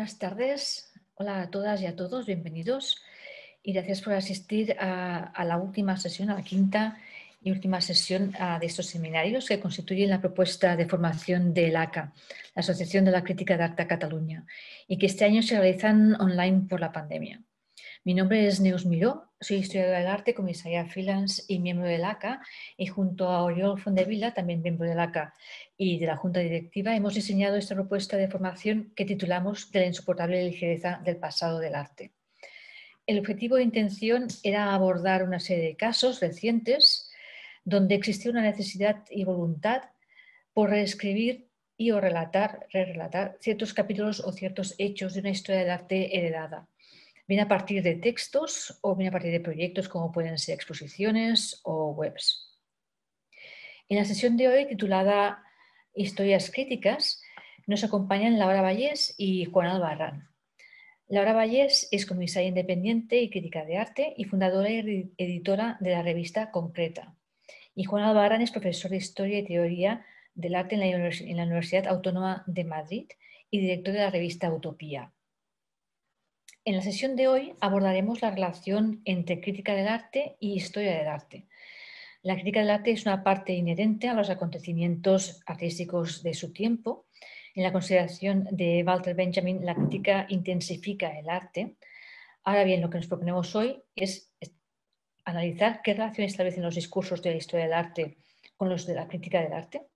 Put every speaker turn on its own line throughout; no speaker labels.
Buenas tardes, hola a todas y a todos, bienvenidos y gracias por asistir a la última sesión, a la quinta y última sesión de estos seminarios que constituyen la propuesta de formación de l'ACA, la Asociación de la Crítica de Arte a Cataluña, y que este año se realizan online por la pandemia. Mi nombre es Neus Miró, soy historiadora del arte, comisaria freelance y miembro del ACA, y junto a Oriol Fondevila, también miembro del ACA y de la Junta Directiva, hemos diseñado esta propuesta de formación que titulamos De la insoportable ligereza del pasado del arte. El objetivo e intención era abordar una serie de casos recientes donde existía una necesidad y voluntad por reescribir y o relatar ciertos capítulos o ciertos hechos de una historia del arte heredada. Viene a partir de textos o viene a partir de proyectos como pueden ser exposiciones o webs. En la sesión de hoy, titulada Historias críticas, nos acompañan Laura Vallés y Juan Albarrán. Laura Vallés es comisaria independiente y crítica de arte y fundadora y editora de la revista Concreta. Y Juan Albarrán es profesor de Historia y Teoría del Arte en la Universidad Autónoma de Madrid y director de la revista Utopía. En la sesión de hoy abordaremos la relación entre crítica del arte y historia del arte. La crítica del arte es una parte inherente a los acontecimientos artísticos de su tiempo. En la consideración de Walter Benjamin, la crítica intensifica el arte. Ahora bien, lo que nos proponemos hoy es analizar qué relación establecen los discursos de la historia del arte con los de la crítica del arte.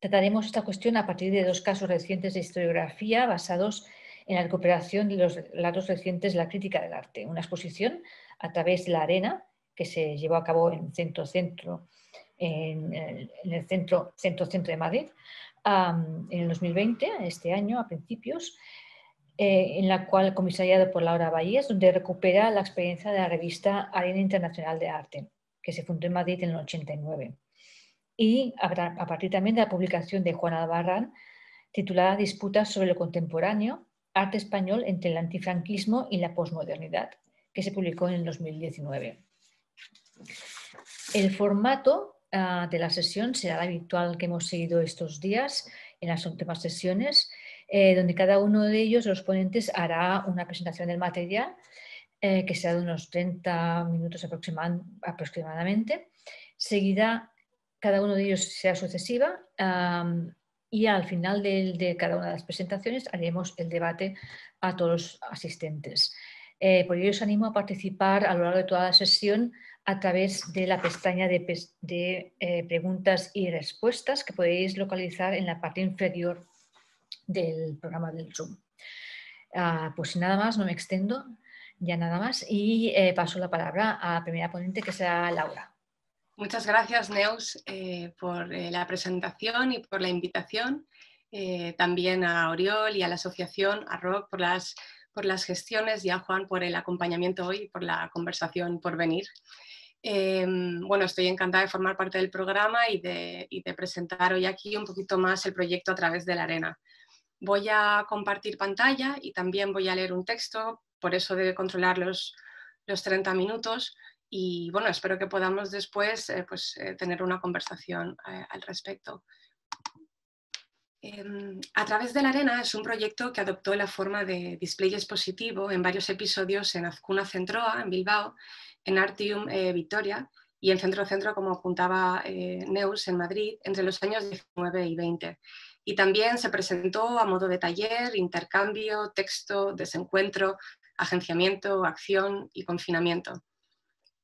Trataremos esta cuestión a partir de dos casos recientes de historiografía basados en la recuperación de los relatos recientes de la crítica del arte. Una exposición a través de la Arena, que se llevó a cabo en el Centro de Madrid, en el 2020, este año, a principios, en la cual comisariado por Laura Vallés, donde recupera la experiencia de la revista Arena Internacional de Arte, que se fundó en Madrid en el 89. Y a partir también de la publicación de Juan Albarrán, titulada Disputas sobre lo contemporáneo, arte español entre el antifranquismo y la posmodernidad, que se publicó en el 2019. El formato de la sesión será el habitual que hemos seguido estos días en las últimas sesiones, donde cada uno de ellos, los ponentes, hará una presentación del material que será de unos 30 minutos aproximadamente. Seguida, cada uno de ellos será sucesiva y al final de cada una de las presentaciones haremos el debate a todos los asistentes. Por ello os animo a participar a lo largo de toda la sesión a través de la pestaña de preguntas y respuestas que podéis localizar en la parte inferior del programa del Zoom. Pues sin nada más, no me extendo ya nada más y paso la palabra a la primera ponente, que será Laura.
Muchas gracias, Neus, por la presentación y por la invitación. También a Oriol y a la asociación, a Roc, por las gestiones, y a Juan por el acompañamiento hoy y por la conversación por venir. Bueno, estoy encantada de formar parte del programa y de presentar hoy aquí un poquito más el proyecto a través de la Arena. Voy a compartir pantalla y también voy a leer un texto, por eso debe controlar los 30 minutos. Y bueno, espero que podamos después tener una conversación al respecto. A través de la Arena es un proyecto que adoptó la forma de display expositivo en varios episodios en Azcuna Centroa, en Bilbao, en Artium Vitoria y en Centro Centro, como apuntaba Neus, en Madrid, entre los años 19 y 20. Y también se presentó a modo de taller, intercambio, texto, desencuentro, agenciamiento, acción y confinamiento.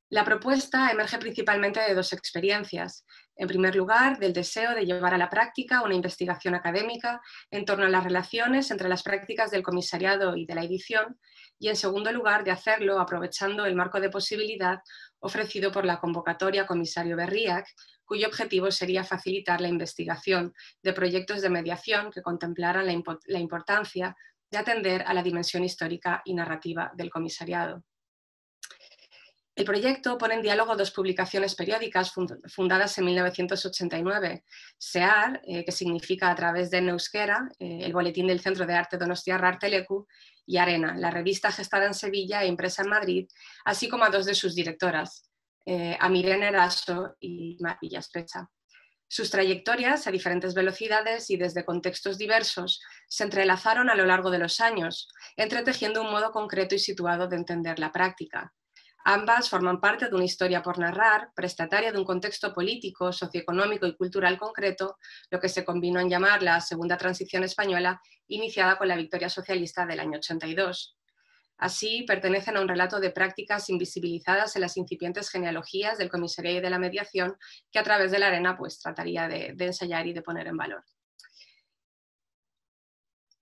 La propuesta emerge principalmente de dos experiencias. En primer lugar, del deseo de llevar a la práctica una investigación académica en torno a las relaciones entre las prácticas del comisariado y de la edición, y en segundo lugar, de hacerlo aprovechando el marco de posibilidad ofrecido por la convocatoria Comisario Berriac, cuyo objetivo sería facilitar la investigación de proyectos de mediación que contemplaran la importancia de atender a la dimensión histórica y narrativa del comisariado. El proyecto pone en diálogo dos publicaciones periódicas fundadas en 1989, SEAR, que significa a través de euskera, el boletín del Centro de Arte Donostiarra Arteleku, y Arena, la revista gestada en Sevilla e impresa en Madrid, así como a dos de sus directoras, a Mirene Eraso y Marilla Especha. Sus trayectorias a diferentes velocidades y desde contextos diversos se entrelazaron a lo largo de los años, entretejiendo un modo concreto y situado de entender la práctica. Ambas forman parte de una historia por narrar, prestataria de un contexto político, socioeconómico y cultural concreto, lo que se combinó en llamar la Segunda Transición Española, iniciada con la victoria socialista del año 82. Así, pertenecen a un relato de prácticas invisibilizadas en las incipientes genealogías del comisariado y de la mediación, que a través de la arena pues, trataría de ensayar y de poner en valor.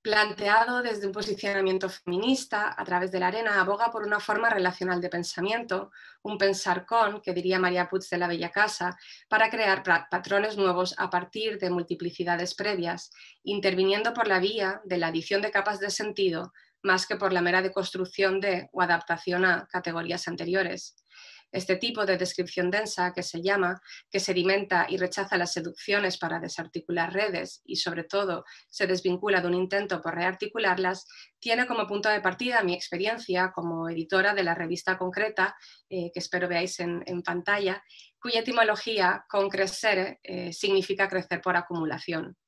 Planteado desde un posicionamiento feminista, a través de la arena aboga por una forma relacional de pensamiento, un pensar con, que diría María Puig de la Bella Casa, para crear patrones nuevos a partir de multiplicidades previas, interviniendo por la vía de la adición de capas de sentido, más que por la mera deconstrucción de o adaptación a categorías anteriores. Este tipo de descripción densa, que se llama, que sedimenta y rechaza las seducciones para desarticular redes y sobre todo se desvincula de un intento por rearticularlas, tiene como punto de partida mi experiencia como editora de la revista Concreta, que espero veáis en pantalla, cuya etimología, concrescere, significa crecer por acumulación.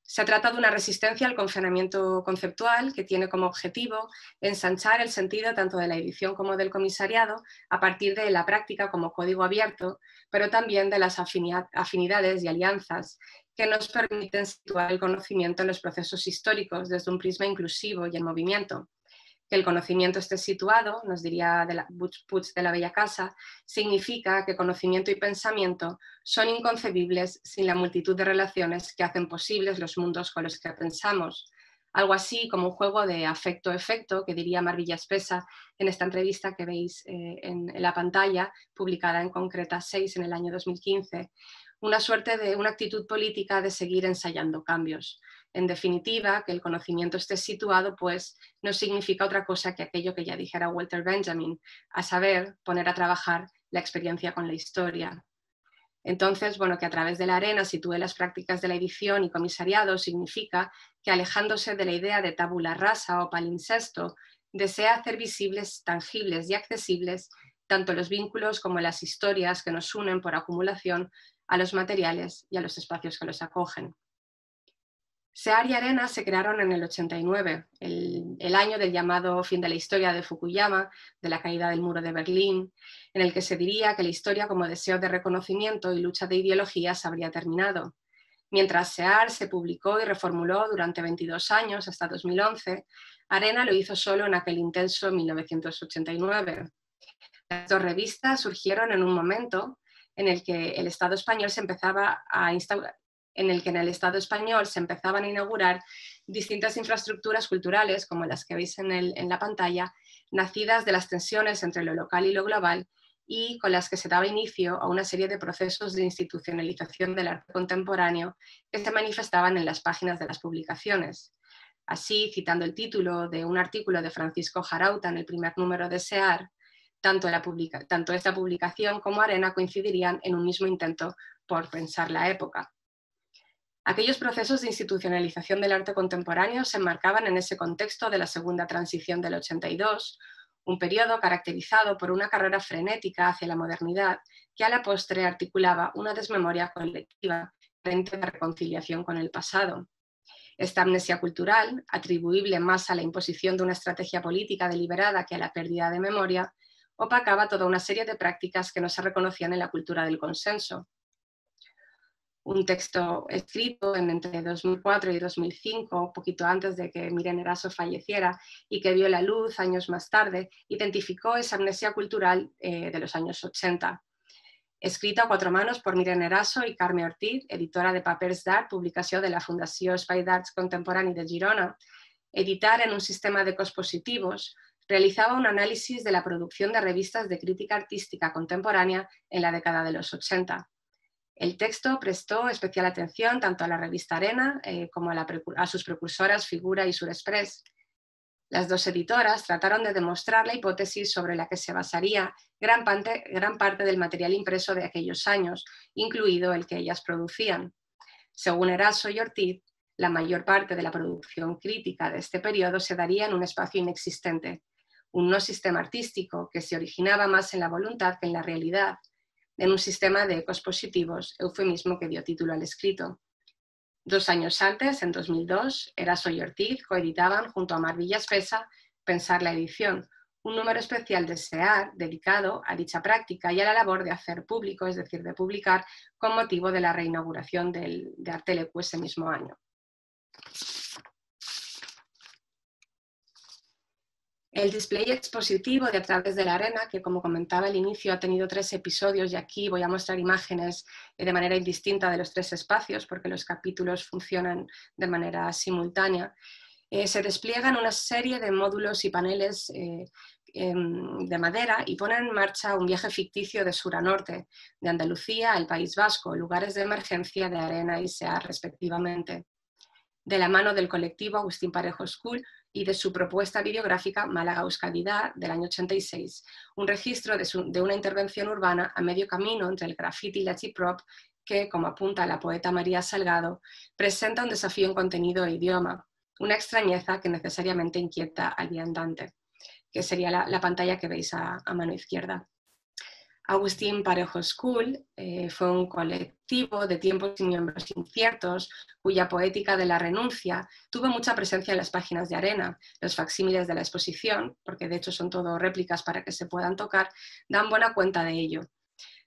Se trata de una resistencia al confinamiento conceptual que tiene como objetivo ensanchar el sentido tanto de la edición como del comisariado a partir de la práctica como código abierto, pero también de las afinidades y alianzas que nos permiten situar el conocimiento en los procesos históricos desde un prisma inclusivo y en movimiento. Que el conocimiento esté situado, nos diría Puig de la Bella Casa, significa que conocimiento y pensamiento son inconcebibles sin la multitud de relaciones que hacen posibles los mundos con los que pensamos. Algo así como un juego de afecto-efecto, que diría Mar Villaspesa en esta entrevista que veis en la pantalla, publicada en Concreta 6 en el año 2015, una suerte de una actitud política de seguir ensayando cambios. En definitiva, que el conocimiento esté situado, pues no significa otra cosa que aquello que ya dijera Walter Benjamin, a saber, poner a trabajar la experiencia con la historia. Entonces, bueno, que a través de la arena sitúe las prácticas de la edición y comisariado significa que, alejándose de la idea de tabula rasa o palincesto, desea hacer visibles, tangibles y accesibles tanto los vínculos como las historias que nos unen por acumulación a los materiales y a los espacios que los acogen. SEAR y Arena se crearon en el 89, el año del llamado fin de la historia de Fukuyama, de la caída del muro de Berlín, en el que se diría que la historia como deseo de reconocimiento y lucha de ideologías habría terminado. Mientras SEAR se publicó y reformuló durante 22 años, hasta 2011, Arena lo hizo solo en aquel intenso 1989. Las dos revistas surgieron en un momento en el que el Estado español se empezaba a instaurar, en el Estado español se empezaban a inaugurar distintas infraestructuras culturales, como las que veis en la pantalla, nacidas de las tensiones entre lo local y lo global, y con las que se daba inicio a una serie de procesos de institucionalización del arte contemporáneo que se manifestaban en las páginas de las publicaciones. Así, citando el título de un artículo de Francisco Jarauta en el primer número de SEAR, tanto esta publicación como Arena coincidirían en un mismo intento por pensar la época. Aquellos procesos de institucionalización del arte contemporáneo se enmarcaban en ese contexto de la segunda transición del 82, un periodo caracterizado por una carrera frenética hacia la modernidad que a la postre articulaba una desmemoria colectiva frente a la reconciliación con el pasado. Esta amnesia cultural, atribuible más a la imposición de una estrategia política deliberada que a la pérdida de memoria, opacaba toda una serie de prácticas que no se reconocían en la cultura del consenso. Un texto escrito entre 2004 y 2005, un poquito antes de que Miren Eraso falleciera y que vio la luz años más tarde, identificó esa amnesia cultural de los años 80. Escrita a cuatro manos por Miren Eraso y Carme Ortiz, editora de Papers d'Art, publicació de la Fundació Espai d'Arts Contemporani de Girona, editar en un sistema de dispositivos, realizaba un análisis de la producción de revistas de crítica artística contemporánea en la década de los 80. El texto prestó especial atención tanto a la revista Arena como a sus precursoras Figura y Surexpress. Las dos editoras trataron de demostrar la hipótesis sobre la que se basaría gran parte del material impreso de aquellos años, incluido el que ellas producían. Según Eraso y Ortiz, la mayor parte de la producción crítica de este periodo se daría en un espacio inexistente, un no sistema artístico que se originaba más en la voluntad que en la realidad, en un sistema de ecos positivos, eufemismo que dio título al escrito. 2 años antes, en 2002, Eraso y Ortiz coeditaban junto a Mar Villaspesa Pensar la edición, un número especial de SEAR dedicado a dicha práctica y a la labor de hacer público, es decir, de publicar, con motivo de la reinauguración de Artelecu ese mismo año. El display expositivo de A través de la arena, que como comentaba al inicio ha tenido 3 episodios y aquí voy a mostrar imágenes de manera indistinta de los 3 espacios porque los capítulos funcionan de manera simultánea, se despliegan una serie de módulos y paneles de madera y ponen en marcha un viaje ficticio de sur a norte, de Andalucía al País Vasco, lugares de emergencia de Arena y SEAR respectivamente, de la mano del colectivo Agustín Parejo School y de su propuesta videográfica Málaga Euskadidad del año 86, un registro de una intervención urbana a medio camino entre el graffiti y la chip-rop que, como apunta la poeta María Salgado, presenta un desafío en contenido e idioma, una extrañeza que necesariamente inquieta al viandante, que sería la pantalla que veis a mano izquierda. Agustín Parejo School fue un colectivo de tiempos y miembros inciertos, cuya poética de la renuncia tuvo mucha presencia en las páginas de Arena. Los facsímiles de la exposición, porque de hecho son todo réplicas para que se puedan tocar, dan buena cuenta de ello.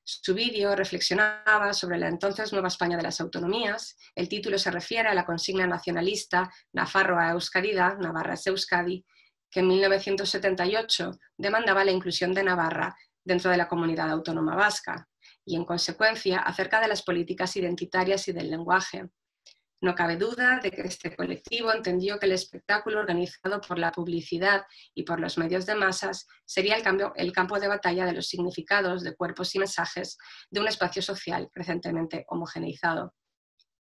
Su vídeo reflexionaba sobre la entonces Nueva España de las autonomías. El título se refiere a la consigna nacionalista Nafarroa Euskadidad, Navarra es Euskadi, que en 1978 demandaba la inclusión de Navarra dentro de la comunidad autónoma vasca y, en consecuencia, acerca de las políticas identitarias y del lenguaje. No cabe duda de que este colectivo entendió que el espectáculo organizado por la publicidad y por los medios de masas sería el campo de batalla de los significados de cuerpos y mensajes de un espacio social crecientemente homogeneizado.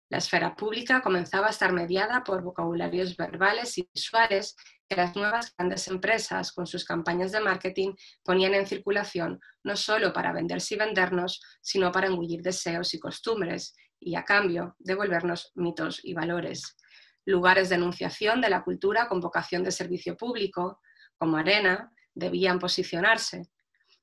La esfera pública comenzaba a estar mediada por vocabularios verbales y visuales que las nuevas grandes empresas, con sus campañas de marketing, ponían en circulación no solo para venderse y vendernos, sino para engullir deseos y costumbres y, a cambio, devolvernos mitos y valores. Lugares de enunciación de la cultura con vocación de servicio público, como Arena, debían posicionarse.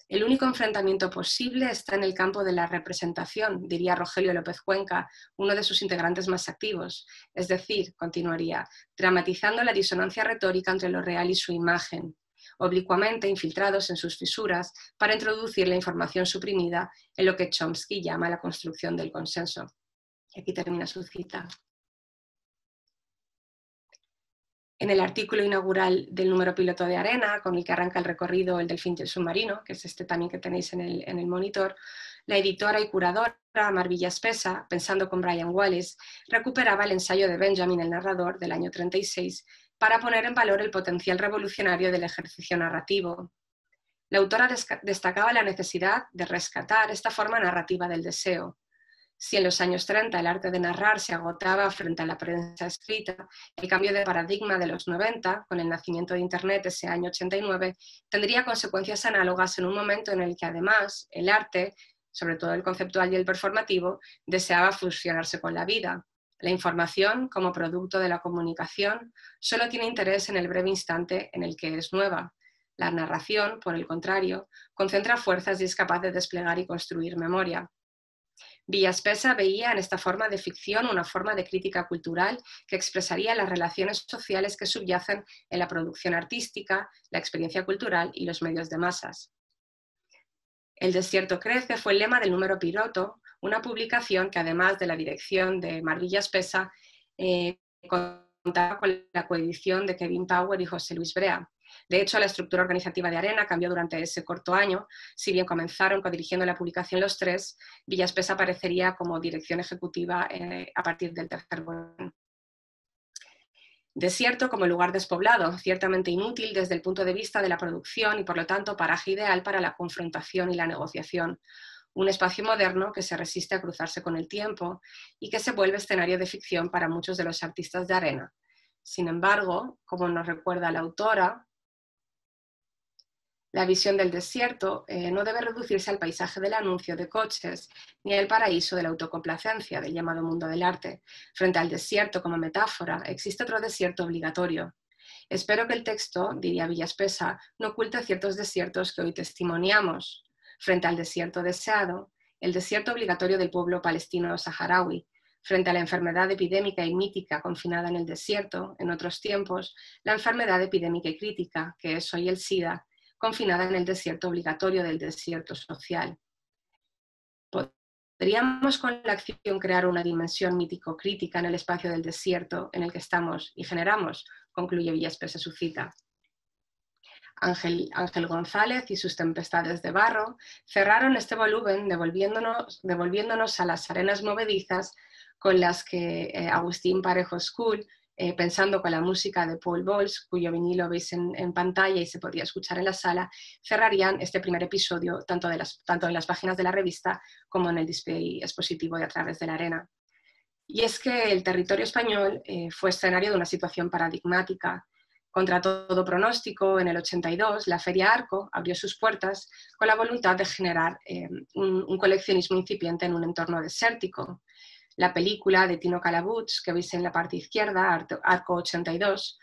El único enfrentamiento posible está en el campo de la representación, diría Rogelio López Cuenca, uno de sus integrantes más activos. Es decir, continuaría, dramatizando la disonancia retórica entre lo real y su imagen, oblicuamente infiltrados en sus fisuras para introducir la información suprimida en lo que Chomsky llama la construcción del consenso. Y aquí termina su cita. En el artículo inaugural del número piloto de Arena, con el que arranca el recorrido El delfín y el submarino, que es este también que tenéis en el monitor, la editora y curadora Mar Villaspesa, pensando con Brian Wallis, recuperaba el ensayo de Benjamin, el narrador, del año 36, para poner en valor el potencial revolucionario del ejercicio narrativo. La autora destacaba la necesidad de rescatar esta forma narrativa del deseo. Si en los años 30 el arte de narrar se agotaba frente a la prensa escrita, el cambio de paradigma de los 90, con el nacimiento de Internet ese año 89, tendría consecuencias análogas en un momento en el que además el arte, sobre todo el conceptual y el performativo, deseaba fusionarse con la vida. La información, como producto de la comunicación, solo tiene interés en el breve instante en el que es nueva. La narración, por el contrario, concentra fuerzas y es capaz de desplegar y construir memoria. Villaspesa veía en esta forma de ficción una forma de crítica cultural que expresaría las relaciones sociales que subyacen en la producción artística, la experiencia cultural y los medios de masas. El desierto crece fue el lema del número piloto, una publicación que además de la dirección de Mar Villaspesa, contaba con la coedición de Kevin Power y José Luis Brea. De hecho, la estructura organizativa de Arena cambió durante ese corto año. Si bien comenzaron codirigiendo la publicación los 3, Villaspesa aparecería como dirección ejecutiva a partir del tercer volumen. Desierto como lugar despoblado, ciertamente inútil desde el punto de vista de la producción y por lo tanto paraje ideal para la confrontación y la negociación. Un espacio moderno que se resiste a cruzarse con el tiempo y que se vuelve escenario de ficción para muchos de los artistas de Arena. Sin embargo, como nos recuerda la autora, la visión del desierto no debe reducirse al paisaje del anuncio de coches ni al paraíso de la autocomplacencia del llamado mundo del arte. Frente al desierto como metáfora, existe otro desierto obligatorio. Espero que el texto, diría Villaspesa, no oculte ciertos desiertos que hoy testimoniamos. Frente al desierto deseado, el desierto obligatorio del pueblo palestino saharaui, frente a la enfermedad epidémica y mítica confinada en el desierto, en otros tiempos, la enfermedad epidémica y crítica, que es hoy el SIDA, confinada en el desierto obligatorio del desierto social. ¿Podríamos con la acción crear una dimensión mítico-crítica en el espacio del desierto en el que estamos y generamos?, concluye Villaspesa su cita. Ángel González y sus Tempestades de barro cerraron este volumen devolviéndonos a las arenas movedizas con las que Agustín Parejo School, pensando con la música de Paul Bowles, cuyo vinilo veis en pantalla y se podría escuchar en la sala, cerrarían este primer episodio tanto en las páginas de la revista como en el display expositivo de A través de la arena. Y es que el territorio español fue escenario de una situación paradigmática. Contra todo pronóstico, en el 82, la Feria Arco abrió sus puertas con la voluntad de generar un coleccionismo incipiente en un entorno desértico. La película de Tino Calabuig, que veis en la parte izquierda, Arco 82,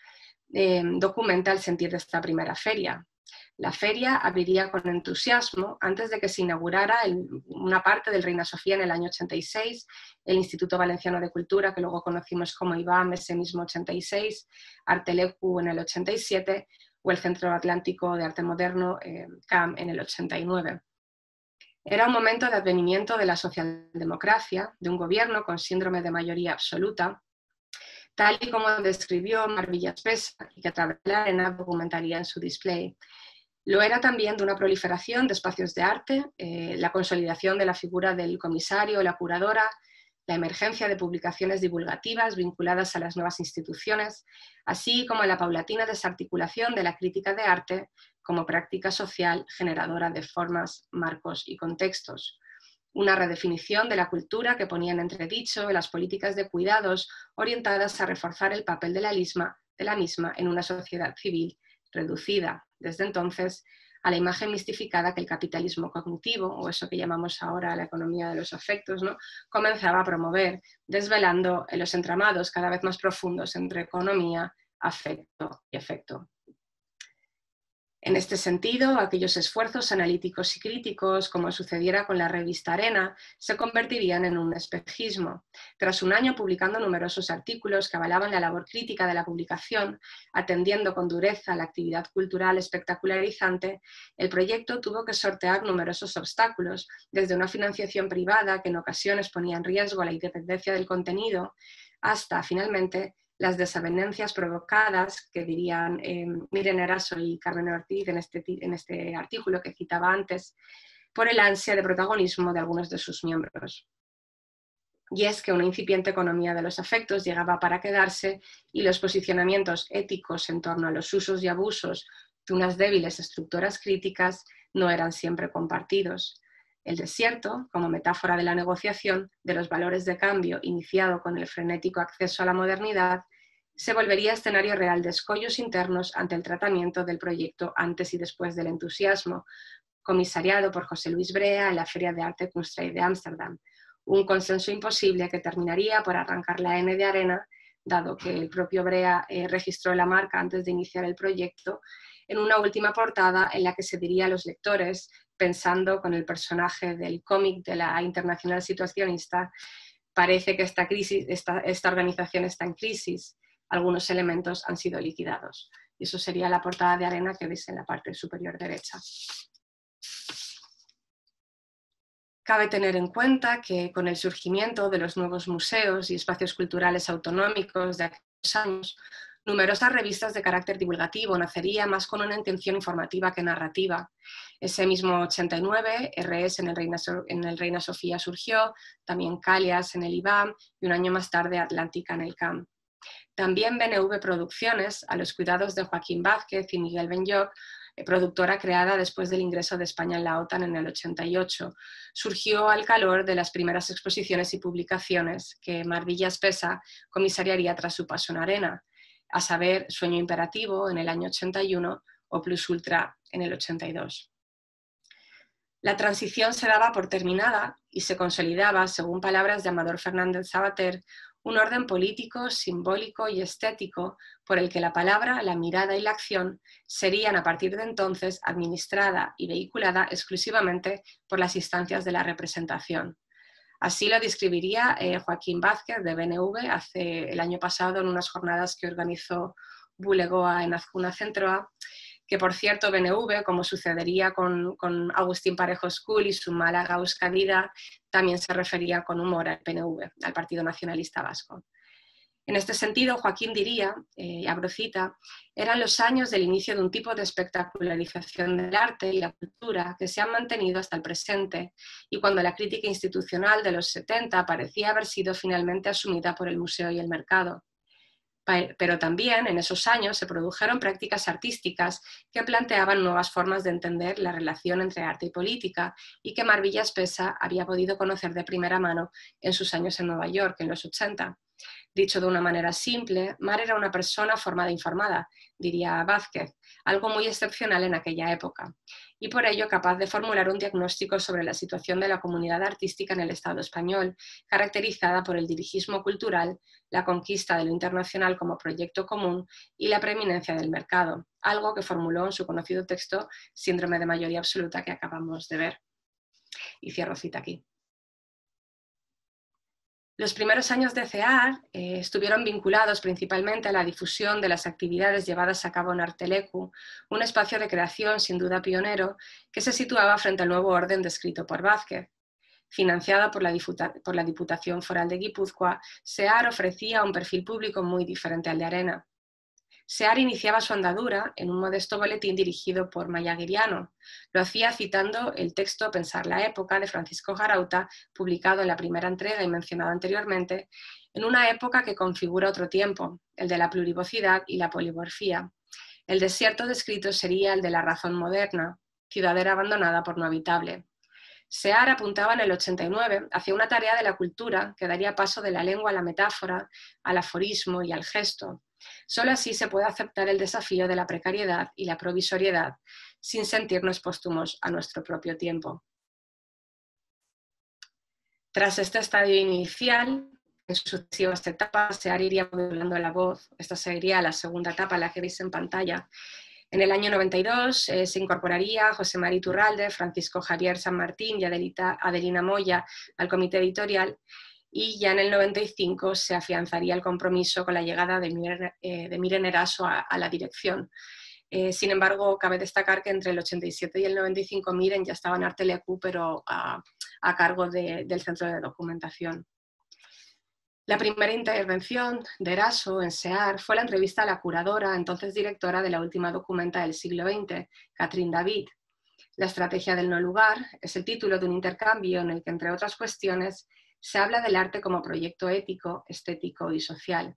documenta el sentir de esta primera feria. La feria abriría con entusiasmo antes de que se inaugurara una parte del Reina Sofía en el año 86, el Instituto Valenciano de Cultura, que luego conocimos como IBAM ese mismo 86, Artelecu en el 87 o el Centro Atlántico de Arte Moderno, CAM, en el 89. Era un momento de advenimiento de la socialdemocracia, de un gobierno con síndrome de mayoría absoluta, tal y como describió Mar Villaspesa, y que a través de la arena documentaría en su display. Lo era también de una proliferación de espacios de arte, la consolidación de la figura del comisario o la curadora, la emergencia de publicaciones divulgativas vinculadas a las nuevas instituciones, así como la paulatina desarticulación de la crítica de arte como práctica social generadora de formas, marcos y contextos. Una redefinición de la cultura que ponía en entredicho las políticas de cuidados orientadas a reforzar el papel de la misma en una sociedad civil reducida, desde entonces, a la imagen mistificada que el capitalismo cognitivo, o eso que llamamos ahora la economía de los afectos, ¿no?, comenzaba a promover, desvelando los entramados cada vez más profundos entre economía, afecto y efecto. En este sentido, aquellos esfuerzos analíticos y críticos, como sucediera con la revista Arena, se convertirían en un espejismo. Tras un año publicando numerosos artículos que avalaban la labor crítica de la publicación, atendiendo con dureza a la actividad cultural espectacularizante, el proyecto tuvo que sortear numerosos obstáculos, desde una financiación privada que en ocasiones ponía en riesgo la independencia del contenido, hasta, finalmente, las desavenencias provocadas, que dirían Miren Eraso y Carmen Ortiz en este artículo que citaba antes, por el ansia de protagonismo de algunos de sus miembros. Y es que una incipiente economía de los afectos llegaba para quedarse y los posicionamientos éticos en torno a los usos y abusos de unas débiles estructuras críticas no eran siempre compartidos. El desierto, como metáfora de la negociación de los valores de cambio iniciado con el frenético acceso a la modernidad, se volvería escenario real de escollos internos ante el tratamiento del proyecto antes y después del entusiasmo, comisariado por José Luis Brea en la Feria de Arte Kunststreit de Ámsterdam, un consenso imposible que terminaría por arrancar la N de Arena, dado que el propio Brea registró la marca antes de iniciar el proyecto, en una última portada en la que se diría a los lectores, pensando con el personaje del cómic de la Internacional Situacionista, parece que esta organización está en crisis, algunos elementos han sido liquidados. Y eso sería la portada de Arena que veis en la parte superior derecha. Cabe tener en cuenta que con el surgimiento de los nuevos museos y espacios culturales autonómicos de aquellos años, numerosas revistas de carácter divulgativo nacerían más con una intención informativa que narrativa. Ese mismo 89, RS en el Reina Sofía surgió, también Calias en el IBAM y un año más tarde Atlántica en el CAM. También BNV Producciones, a los cuidados de Joaquín Vázquez y Miguel Benlloch, productora creada después del ingreso de España en la OTAN en el 88, surgió al calor de las primeras exposiciones y publicaciones que Mar Villaspesa comisariaría tras su paso en Arena, a saber, Sueño Imperativo en el año 81 o Plus Ultra en el 82. La transición se daba por terminada y se consolidaba, según palabras de Amador Fernández Sabater, un orden político, simbólico y estético por el que la palabra, la mirada y la acción serían a partir de entonces administrada y vehiculada exclusivamente por las instancias de la representación. Así lo describiría Joaquín Vázquez de BNV el año pasado en unas jornadas que organizó Bulegoa en Azcuna Centroa, que por cierto BNV, como sucedería con Agustín Parejo School y su Málaga Euskadira, también se refería con humor al PNV, al Partido Nacionalista Vasco. En este sentido, Joaquín diría, y abro cita, eran los años del inicio de un tipo de espectacularización del arte y la cultura que se han mantenido hasta el presente y cuando la crítica institucional de los 70 parecía haber sido finalmente asumida por el museo y el mercado. Pero también en esos años se produjeron prácticas artísticas que planteaban nuevas formas de entender la relación entre arte y política y que Mar Villaspesa había podido conocer de primera mano en sus años en Nueva York, en los 80. Dicho de una manera simple, Mar era una persona formada e informada, diría Vázquez, algo muy excepcional en aquella época, y por ello capaz de formular un diagnóstico sobre la situación de la comunidad artística en el Estado español, caracterizada por el dirigismo cultural, la conquista de lo internacional como proyecto común y la preeminencia del mercado, algo que formuló en su conocido texto Síndrome de mayoría absoluta que acabamos de ver. Y cierro cita aquí. Los primeros años de CEAR estuvieron vinculados principalmente a la difusión de las actividades llevadas a cabo en Arteleku, un espacio de creación sin duda pionero que se situaba frente al nuevo orden descrito por Vázquez. Financiada por la Diputación Foral de Guipúzcoa, CEAR ofrecía un perfil público muy diferente al de Arena. SEAR iniciaba su andadura en un modesto boletín dirigido por Maya Guiriano. Lo hacía citando el texto Pensar la época de Francisco Jarauta, publicado en la primera entrega y mencionado anteriormente, en una época que configura otro tiempo, el de la plurivocidad y la polimorfía. El desierto descrito sería el de la razón moderna, ciudadela abandonada por no habitable. SEAR apuntaba en el 89 hacia una tarea de la cultura que daría paso de la lengua a la metáfora, al aforismo y al gesto. Solo así se puede aceptar el desafío de la precariedad y la provisoriedad sin sentirnos póstumos a nuestro propio tiempo. Tras este estadio inicial, en sucesivas etapas, SEAR iría modulando la voz. Esta sería la segunda etapa, la que veis en pantalla. En el año 92 se incorporaría José María Iturralde, Francisco Javier San Martín y Adelina Moya al comité editorial, y ya en el 95 se afianzaría el compromiso con la llegada de Miren Eraso a la dirección. Sin embargo, cabe destacar que entre el 87 y el 95 Miren ya estaba en Arteleku, pero a cargo del Centro de Documentación. La primera intervención de Eraso en SEAR fue la entrevista a la curadora, entonces directora de la última documenta del siglo XX, Catherine David. La estrategia del no lugar es el título de un intercambio en el que, entre otras cuestiones, se habla del arte como proyecto ético, estético y social.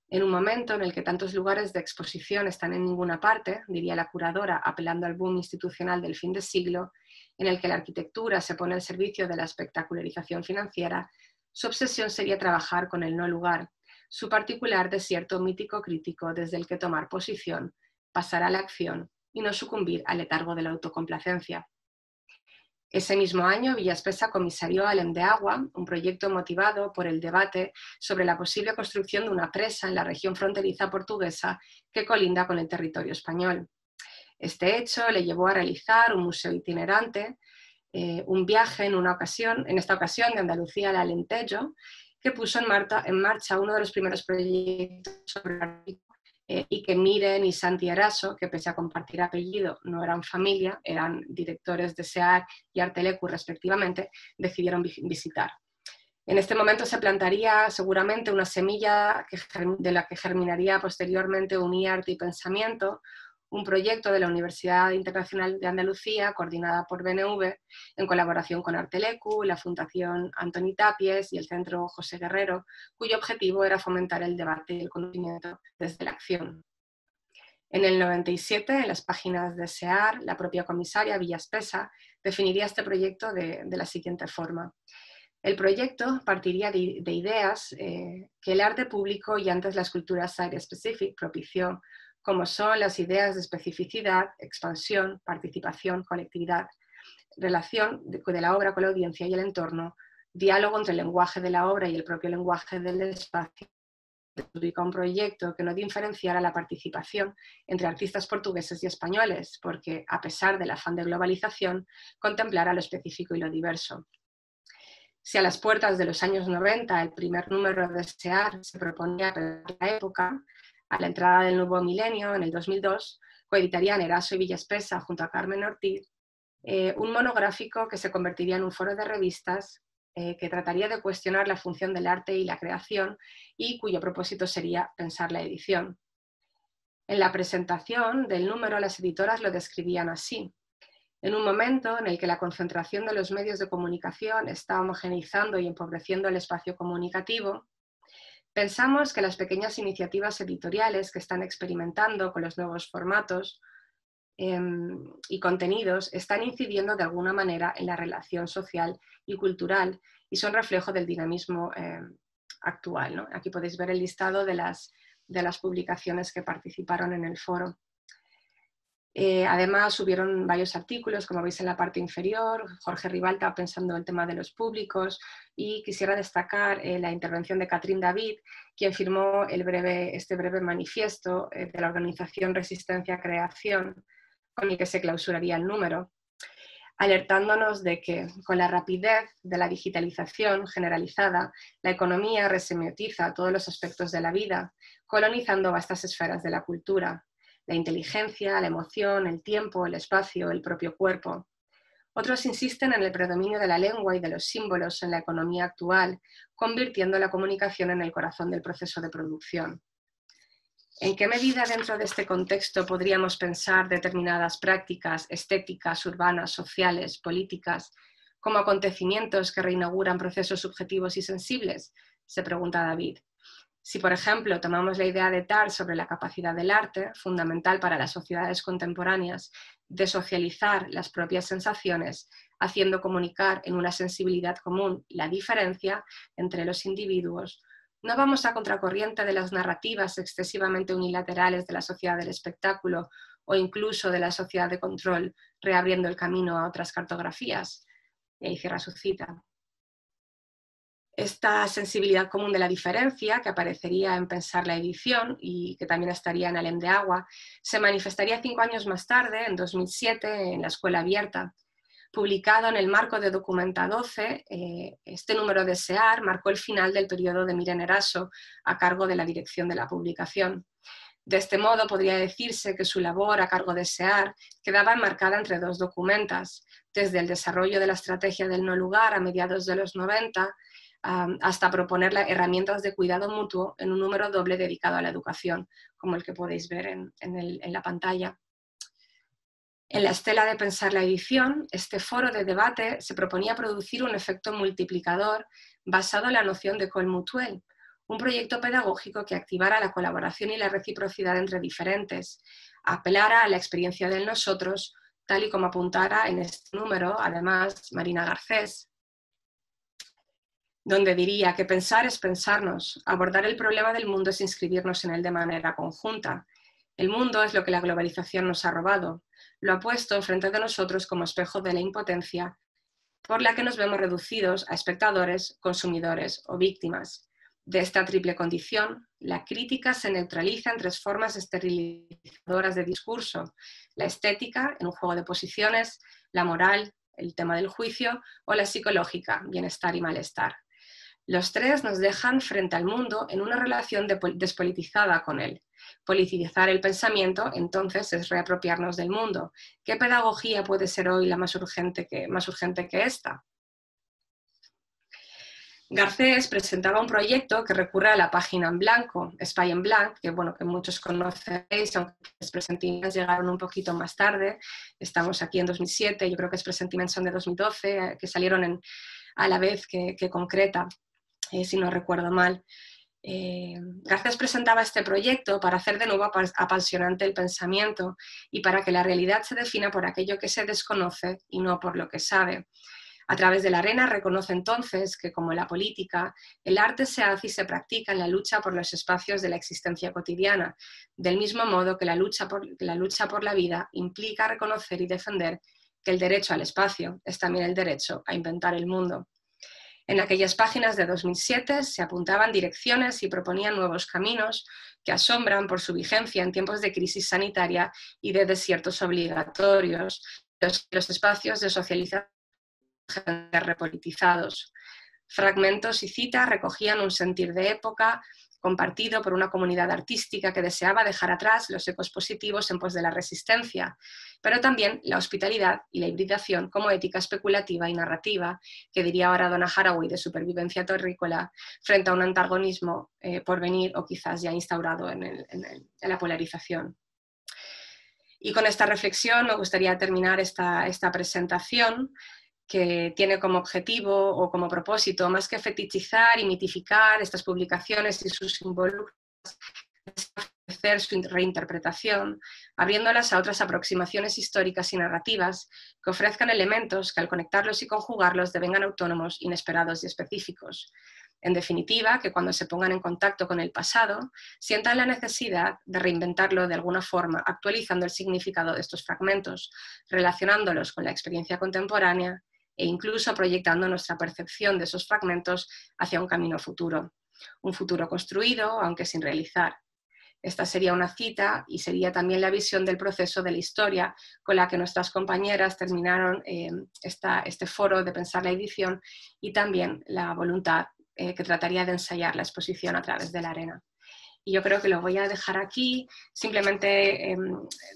En un momento en el que tantos lugares de exposición están en ninguna parte, diría la curadora, apelando al boom institucional del fin de siglo, en el que la arquitectura se pone al servicio de la espectacularización financiera, su obsesión sería trabajar con el no lugar, su particular desierto mítico crítico desde el que tomar posición, pasar a la acción y no sucumbir al letargo de la autocomplacencia. Ese mismo año, Villaspesa comisarió Alem de Agua, un proyecto motivado por el debate sobre la posible construcción de una presa en la región fronteriza portuguesa que colinda con el territorio español. Este hecho le llevó a realizar un museo itinerante, un viaje en esta ocasión de Andalucía al Alentejo, que puso en marcha uno de los primeros proyectos sobre el Ártico, y que Miren y Santi Eraso, que pese a compartir apellido no eran familia, eran directores de SEAR y Arteleku respectivamente, decidieron visitar. En este momento se plantaría seguramente una semilla de la que germinaría posteriormente UniArt y Pensamiento, un proyecto de la Universidad Internacional de Andalucía, coordinada por BNV, en colaboración con Arteleku, la Fundación Antoni Tapies y el Centro José Guerrero, cuyo objetivo era fomentar el debate y el conocimiento desde la acción. En el 97, en las páginas de SEAR, la propia comisaria Villaspesa definiría este proyecto de la siguiente forma. El proyecto partiría de ideas que el arte público y antes la escultura site-specific propició, como son las ideas de especificidad, expansión, participación, colectividad, relación de la obra con la audiencia y el entorno, diálogo entre el lenguaje de la obra y el propio lenguaje del espacio, publica un proyecto que no diferenciara la participación entre artistas portugueses y españoles, porque, a pesar del afán de globalización, contemplara lo específico y lo diverso. Si a las puertas de los años 90 el primer número de SEAR se proponía para la época, a la entrada del nuevo milenio, en el 2002, coeditarían Eraso y Villaspesa junto a Carmen Ortiz un monográfico que se convertiría en un foro de revistas que trataría de cuestionar la función del arte y la creación y cuyo propósito sería pensar la edición. En la presentación del número, las editoras lo describían así: en un momento en el que la concentración de los medios de comunicación está homogeneizando y empobreciendo el espacio comunicativo, pensamos que las pequeñas iniciativas editoriales que están experimentando con los nuevos formatos y contenidos están incidiendo de alguna manera en la relación social y cultural y son reflejo del dinamismo actual, ¿no? Aquí podéis ver el listado de las publicaciones que participaron en el foro. Además, hubieron varios artículos, como veis en la parte inferior, Jorge Ribalta pensando el tema de los públicos, y quisiera destacar la intervención de Catherine David, quien firmó este breve manifiesto de la organización Resistencia Creación, con el que se clausuraría el número, alertándonos de que con la rapidez de la digitalización generalizada, la economía resemiotiza todos los aspectos de la vida, colonizando vastas esferas de la cultura, la inteligencia, la emoción, el tiempo, el espacio, el propio cuerpo. Otros insisten en el predominio de la lengua y de los símbolos en la economía actual, convirtiendo la comunicación en el corazón del proceso de producción. ¿En qué medida dentro de este contexto podríamos pensar determinadas prácticas estéticas, urbanas, sociales, políticas, como acontecimientos que reinauguran procesos subjetivos y sensibles? Se pregunta David. Si, por ejemplo, tomamos la idea de Tart sobre la capacidad del arte, fundamental para las sociedades contemporáneas, de socializar las propias sensaciones, haciendo comunicar en una sensibilidad común la diferencia entre los individuos, no vamos a contracorriente de las narrativas excesivamente unilaterales de la sociedad del espectáculo o incluso de la sociedad de control, reabriendo el camino a otras cartografías. Y ahí cierra su cita. Esta sensibilidad común de la diferencia, que aparecería en Pensar la edición y que también estaría en Alem de Agua, se manifestaría 5 años más tarde, en 2007, en La Escuela Abierta. Publicado en el marco de Documenta 12, este número de SEAR marcó el final del periodo de Miren Eraso a cargo de la dirección de la publicación. De este modo, podría decirse que su labor a cargo de SEAR quedaba enmarcada entre dos documentas, desde el desarrollo de la estrategia del no lugar a mediados de los 90, hasta proponer herramientas de cuidado mutuo en un número doble dedicado a la educación, como el que podéis ver en la pantalla. En la estela de Pensar la edición, este foro de debate se proponía producir un efecto multiplicador basado en la noción de école mutuelle, un proyecto pedagógico que activara la colaboración y la reciprocidad entre diferentes, apelara a la experiencia del nosotros, tal y como apuntara en este número, además, Marina Garcés, donde diría que pensar es pensarnos, abordar el problema del mundo es inscribirnos en él de manera conjunta. El mundo es lo que la globalización nos ha robado, lo ha puesto enfrente de nosotros como espejo de la impotencia, por la que nos vemos reducidos a espectadores, consumidores o víctimas. De esta triple condición, la crítica se neutraliza en 3 formas esterilizadoras de discurso: la estética, en un juego de posiciones, la moral, el tema del juicio, o la psicológica, bienestar y malestar. Los 3 nos dejan frente al mundo en una relación despolitizada con él. Politizar el pensamiento, entonces, es reapropiarnos del mundo. ¿Qué pedagogía puede ser hoy la más urgente que esta? Garcés presentaba un proyecto que recurre a la página en blanco, Espai en Blanc, que muchos conocéis, aunque los presentiments llegaron un poquito más tarde. Estamos aquí en 2007, yo creo que los presentiments son de 2012, que salieron a la vez que Concreta, si no recuerdo mal. Garcés presentaba este proyecto para hacer de nuevo apasionante el pensamiento y para que la realidad se defina por aquello que se desconoce y no por lo que sabe. A través de la arena reconoce entonces que, como la política, el arte se hace y se practica en la lucha por los espacios de la existencia cotidiana, del mismo modo que la lucha por la vida implica reconocer y defender que el derecho al espacio es también el derecho a inventar el mundo. En aquellas páginas de 2007 se apuntaban direcciones y proponían nuevos caminos que asombran por su vigencia en tiempos de crisis sanitaria y de desiertos obligatorios, los espacios de socialización repolitizados. Fragmentos y citas recogían un sentir de época compartido por una comunidad artística que deseaba dejar atrás los ecos positivos en pos de la resistencia, pero también la hospitalidad y la hibridación como ética especulativa y narrativa, que diría ahora Donna Haraway, de supervivencia terrícola, frente a un antagonismo por venir o quizás ya instaurado en la polarización. Y con esta reflexión me gustaría terminar esta presentación, que tiene como objetivo o como propósito, más que fetichizar y mitificar estas publicaciones y sus involucros, hacer su reinterpretación, abriéndolas a otras aproximaciones históricas y narrativas que ofrezcan elementos que al conectarlos y conjugarlos devengan autónomos, inesperados y específicos. En definitiva, que cuando se pongan en contacto con el pasado, sientan la necesidad de reinventarlo de alguna forma, actualizando el significado de estos fragmentos, relacionándolos con la experiencia contemporánea e incluso proyectando nuestra percepción de esos fragmentos hacia un camino futuro. Un futuro construido, aunque sin realizar. Esta sería una cita y sería también la visión del proceso de la historia con la que nuestras compañeras terminaron este foro de pensar la edición y también la voluntad que trataría de ensayar la exposición a través de la arena. Y yo creo que lo voy a dejar aquí, simplemente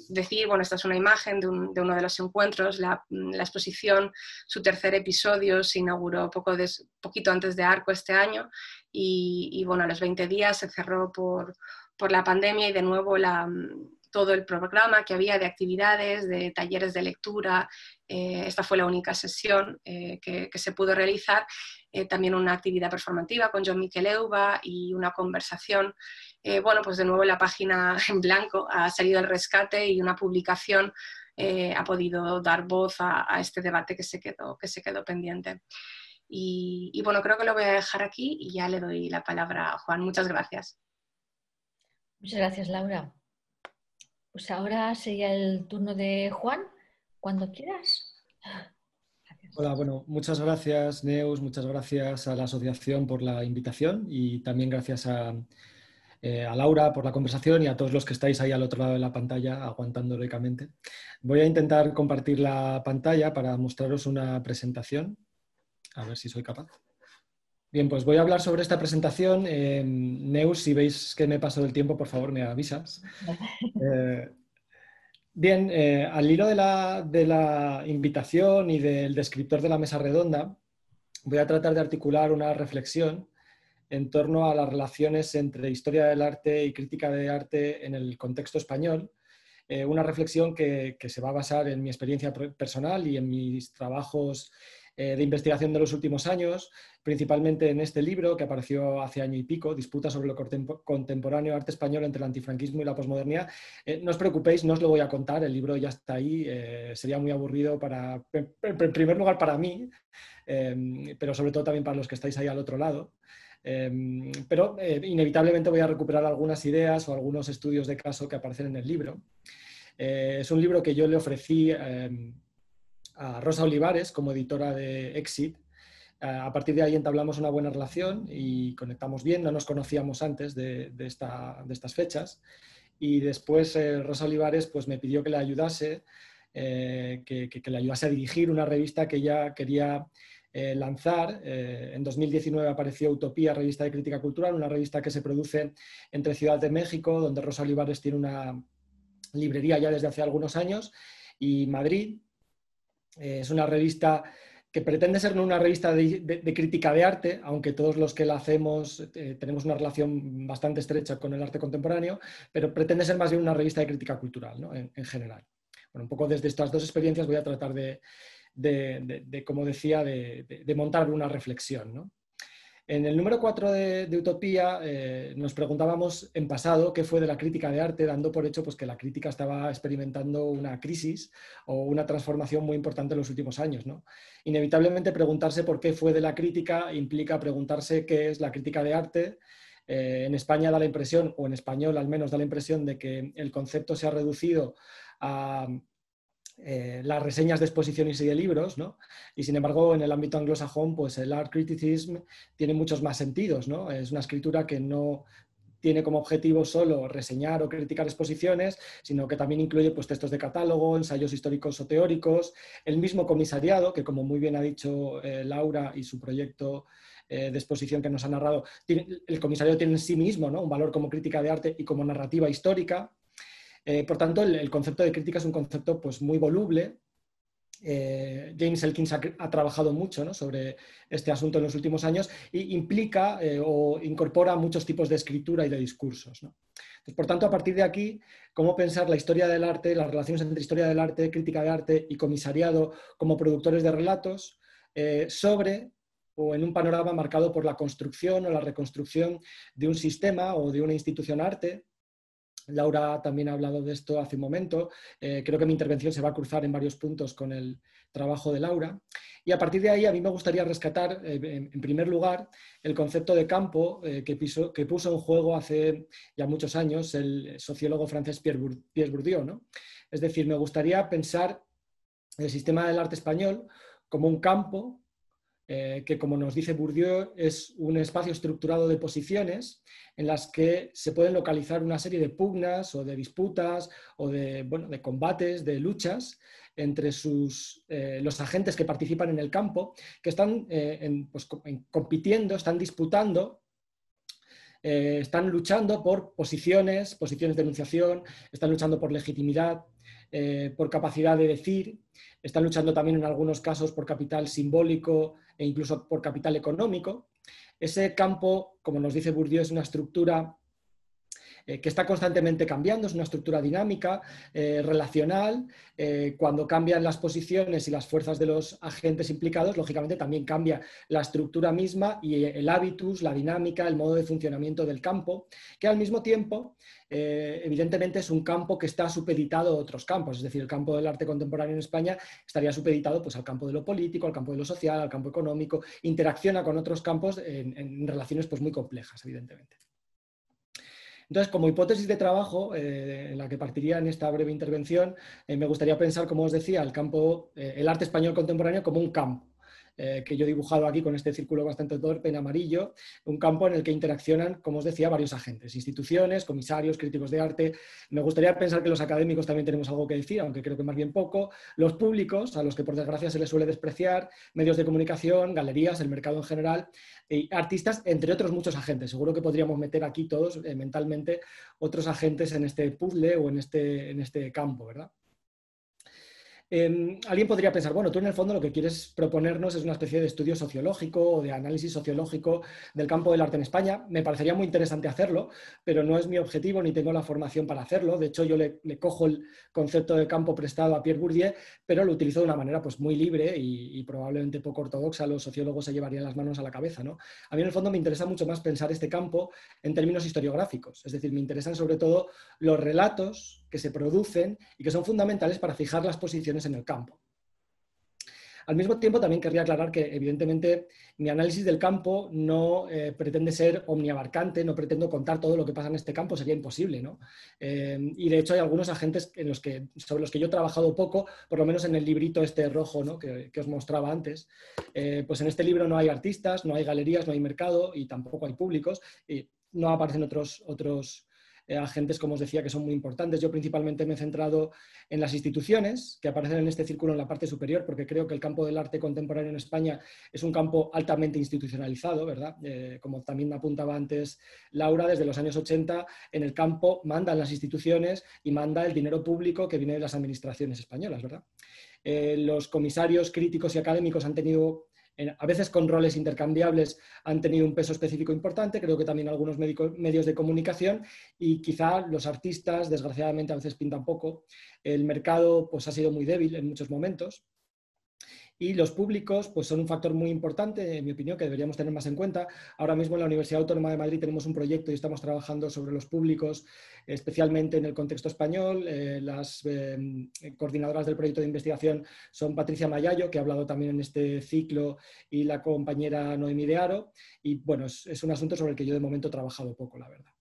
decir, bueno, esta es una imagen de uno de los encuentros, la exposición, su tercer episodio se inauguró poquito antes de Arco este año y bueno, a los 20 días se cerró por la pandemia y de nuevo todo el programa que había de actividades, de talleres de lectura, esta fue la única sesión que se pudo realizar, también una actividad performativa con Jon Miquel Euba y una conversación. Bueno, pues de nuevo la página en blanco ha salido el rescate y una publicación ha podido dar voz a este debate que se quedó pendiente. Y bueno, creo que lo voy a dejar aquí y ya le doy la palabra a Juan. Muchas gracias.
Muchas gracias, Laura. Pues ahora sería el turno de Juan, cuando quieras.
Gracias. Hola, bueno, muchas gracias, Neus, muchas gracias a la asociación por la invitación y también gracias a Laura por la conversación y a todos los que estáis ahí al otro lado de la pantalla aguantando heroicamente. Voy a intentar compartir la pantalla para mostraros una presentación, a ver si soy capaz. Bien, pues voy a hablar sobre esta presentación. Neus, si veis que me paso del tiempo, por favor me avisas. Bien, al hilo de la invitación y del descriptor de la mesa redonda, voy a tratar de articular una reflexión en torno a las relaciones entre historia del arte y crítica de arte en el contexto español. Una reflexión que se va a basar en mi experiencia personal y en mis trabajos de investigación de los últimos años, principalmente en este libro que apareció hace año y pico, Disputa sobre lo contemporáneo arte español entre el antifranquismo y la posmodernidad. No os preocupéis, no os lo voy a contar, el libro ya está ahí, sería muy aburrido en primer lugar para mí, pero sobre todo también para los que estáis ahí al otro lado. Pero inevitablemente voy a recuperar algunas ideas o algunos estudios de caso que aparecen en el libro. Es un libro que yo le ofrecí a Rosa Olivares como editora de Exit. A partir de ahí entablamos una buena relación y conectamos bien, no nos conocíamos antes de estas fechas. Y después Rosa Olivares pues, me pidió que le ayudase, que le ayudase a dirigir una revista que ella quería lanzar. En 2019 apareció Utopía, revista de crítica cultural, una revista que se produce entre Ciudad de México, donde Rosa Olivares tiene una librería ya desde hace algunos años, y Madrid. Es una revista que pretende ser no una revista de crítica de arte, aunque todos los que la hacemos tenemos una relación bastante estrecha con el arte contemporáneo, pero pretende ser más bien una revista de crítica cultural, ¿no? en general. Bueno, un poco desde estas dos experiencias voy a tratar como decía, de montar una reflexión, ¿no? En el número 4 de Utopía nos preguntábamos en pasado qué fue de la crítica de arte, dando por hecho pues, que la crítica estaba experimentando una crisis o una transformación muy importante en los últimos años, ¿no? Inevitablemente preguntarse por qué fue de la crítica implica preguntarse qué es la crítica de arte. En España da la impresión, o en español al menos da la impresión, de que el concepto se ha reducido a las reseñas de exposiciones y de libros, ¿no? Y sin embargo, en el ámbito anglosajón, pues el art criticism tiene muchos más sentidos, ¿no? Es una escritura que no tiene como objetivo solo reseñar o criticar exposiciones, sino que también incluye pues, textos de catálogo, ensayos históricos o teóricos, el mismo comisariado, que como muy bien ha dicho Laura y su proyecto de exposición que nos ha narrado, el comisariado tiene en sí mismo, ¿no? Un valor como crítica de arte y como narrativa histórica. Por tanto, el concepto de crítica es un concepto pues, muy voluble. James Elkins ha trabajado mucho, ¿no? sobre este asunto en los últimos años y implica o incorpora muchos tipos de escritura y de discursos, ¿no? Entonces, por tanto, a partir de aquí, cómo pensar la historia del arte, las relaciones entre historia del arte, crítica de arte y comisariado como productores de relatos sobre o en un panorama marcado por la construcción o la reconstrucción de un sistema o de una institución arte. Laura también ha hablado de esto hace un momento. Creo que mi intervención se va a cruzar en varios puntos con el trabajo de Laura. Y a partir de ahí a mí me gustaría rescatar, en primer lugar, el concepto de campo que puso en juego hace ya muchos años el sociólogo francés Pierre Bourdieu, ¿no? Es decir, me gustaría pensar el sistema del arte español como un campo que, como nos dice Bourdieu, es un espacio estructurado de posiciones en las que se pueden localizar una serie de pugnas o de disputas o de, bueno, de combates, de luchas entre los agentes que participan en el campo, que están compitiendo, están disputando, están luchando por posiciones de enunciación, están luchando por legitimidad, por capacidad de decir, están luchando también en algunos casos por capital simbólico e incluso por capital económico. Ese campo, como nos dice Bourdieu, es una estructura que está constantemente cambiando, es una estructura dinámica, relacional. Cuando cambian las posiciones y las fuerzas de los agentes implicados, lógicamente también cambia la estructura misma y el hábitus, la dinámica, el modo de funcionamiento del campo, que al mismo tiempo, evidentemente, es un campo que está supeditado a otros campos. Es decir, el campo del arte contemporáneo en España estaría supeditado pues, al campo de lo político, al campo de lo social, al campo económico, interacciona con otros campos en relaciones pues, muy complejas, evidentemente. Entonces, como hipótesis de trabajo, en la que partiría en esta breve intervención, me gustaría pensar, como os decía, el arte español contemporáneo como un campo, que yo he dibujado aquí con este círculo bastante torpe en amarillo, un campo en el que interaccionan, como os decía, varios agentes, instituciones, comisarios, críticos de arte. Me gustaría pensar que los académicos también tenemos algo que decir, aunque creo que más bien poco, los públicos, a los que por desgracia se les suele despreciar, medios de comunicación, galerías, el mercado en general, y artistas, entre otros muchos agentes. Seguro que podríamos meter aquí todos mentalmente otros agentes en este puzzle o en este campo, ¿verdad? Alguien podría pensar, bueno, tú en el fondo lo que quieres proponernos es una especie de estudio sociológico o de análisis sociológico del campo del arte en España. Me parecería muy interesante hacerlo, pero no es mi objetivo ni tengo la formación para hacerlo. De hecho, yo le cojo el concepto de campo prestado a Pierre Bourdieu, pero lo utilizo de una manera pues, muy libre y probablemente poco ortodoxa. Los sociólogos se llevarían las manos a la cabeza, ¿no? A mí en el fondo me interesa mucho más pensar este campo en términos historiográficos. Es decir, me interesan sobre todo los relatos que se producen y que son fundamentales para fijar las posiciones en el campo. Al mismo tiempo, también querría aclarar que, evidentemente, mi análisis del campo no pretende ser omniabarcante, no pretendo contar todo lo que pasa en este campo, sería imposible, ¿no? Y de hecho hay algunos agentes sobre los que yo he trabajado poco, por lo menos en el librito este rojo, ¿no? que os mostraba antes. Pues en este libro no hay artistas, no hay galerías, no hay mercado y tampoco hay públicos, y no aparecen otros agentes, como os decía, que son muy importantes. Yo principalmente me he centrado en las instituciones que aparecen en este círculo en la parte superior, porque creo que el campo del arte contemporáneo en España es un campo altamente institucionalizado, ¿verdad? Como también apuntaba antes Laura, desde los años 80 en el campo mandan las instituciones y manda el dinero público que viene de las administraciones españolas, ¿verdad? Los comisarios críticos y académicos han tenido, a veces con roles intercambiables, han tenido un peso específico importante, creo que también algunos medios de comunicación, y quizá los artistas, desgraciadamente, a veces pintan poco. El mercado pues, ha sido muy débil en muchos momentos. Y los públicos pues, son un factor muy importante, en mi opinión, que deberíamos tener más en cuenta. Ahora mismo en la Universidad Autónoma de Madrid tenemos un proyecto y estamos trabajando sobre los públicos, especialmente en el contexto español. Las coordinadoras del proyecto de investigación son Patricia Mayayo, que ha hablado también en este ciclo, y la compañera Noemí de Aro. Y bueno, es un asunto sobre el que yo de momento he trabajado poco, la verdad.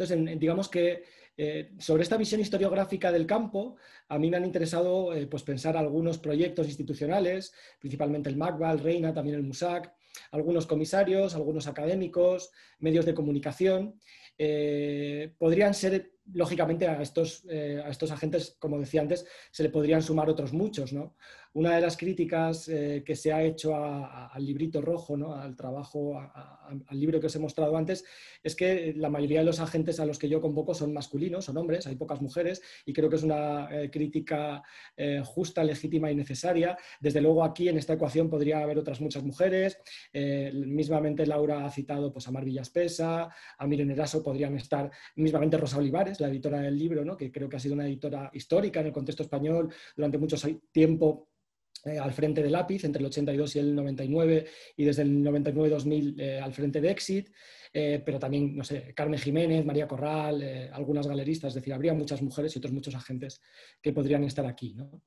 Entonces, digamos que sobre esta visión historiográfica del campo, a mí me han interesado pues pensar algunos proyectos institucionales, principalmente el MACBA, el Reina, también el MUSAC, algunos comisarios, algunos académicos, medios de comunicación. Podrían ser, lógicamente, a estos agentes, como decía antes, se le podrían sumar otros muchos, ¿no? Una de las críticas que se ha hecho al librito rojo, ¿no? Al trabajo, al libro que os he mostrado antes, es que la mayoría de los agentes a los que yo convoco son masculinos, son hombres, hay pocas mujeres, y creo que es una crítica justa, legítima y necesaria. Desde luego aquí en esta ecuación podría haber otras muchas mujeres. Mismamente Laura ha citado pues, a Mar Villaspesa, a Miren Eraso, podrían estar mismamente Rosa Olivares, la editora del libro, ¿no? Que creo que ha sido una editora histórica en el contexto español durante mucho tiempo, al frente de Lápiz, entre el 82 y el 99, y desde el 99-2000 al frente de Exit, pero también, no sé, Carmen Jiménez, María Corral, algunas galeristas, es decir, habría muchas mujeres y otros muchos agentes que podrían estar aquí, ¿no?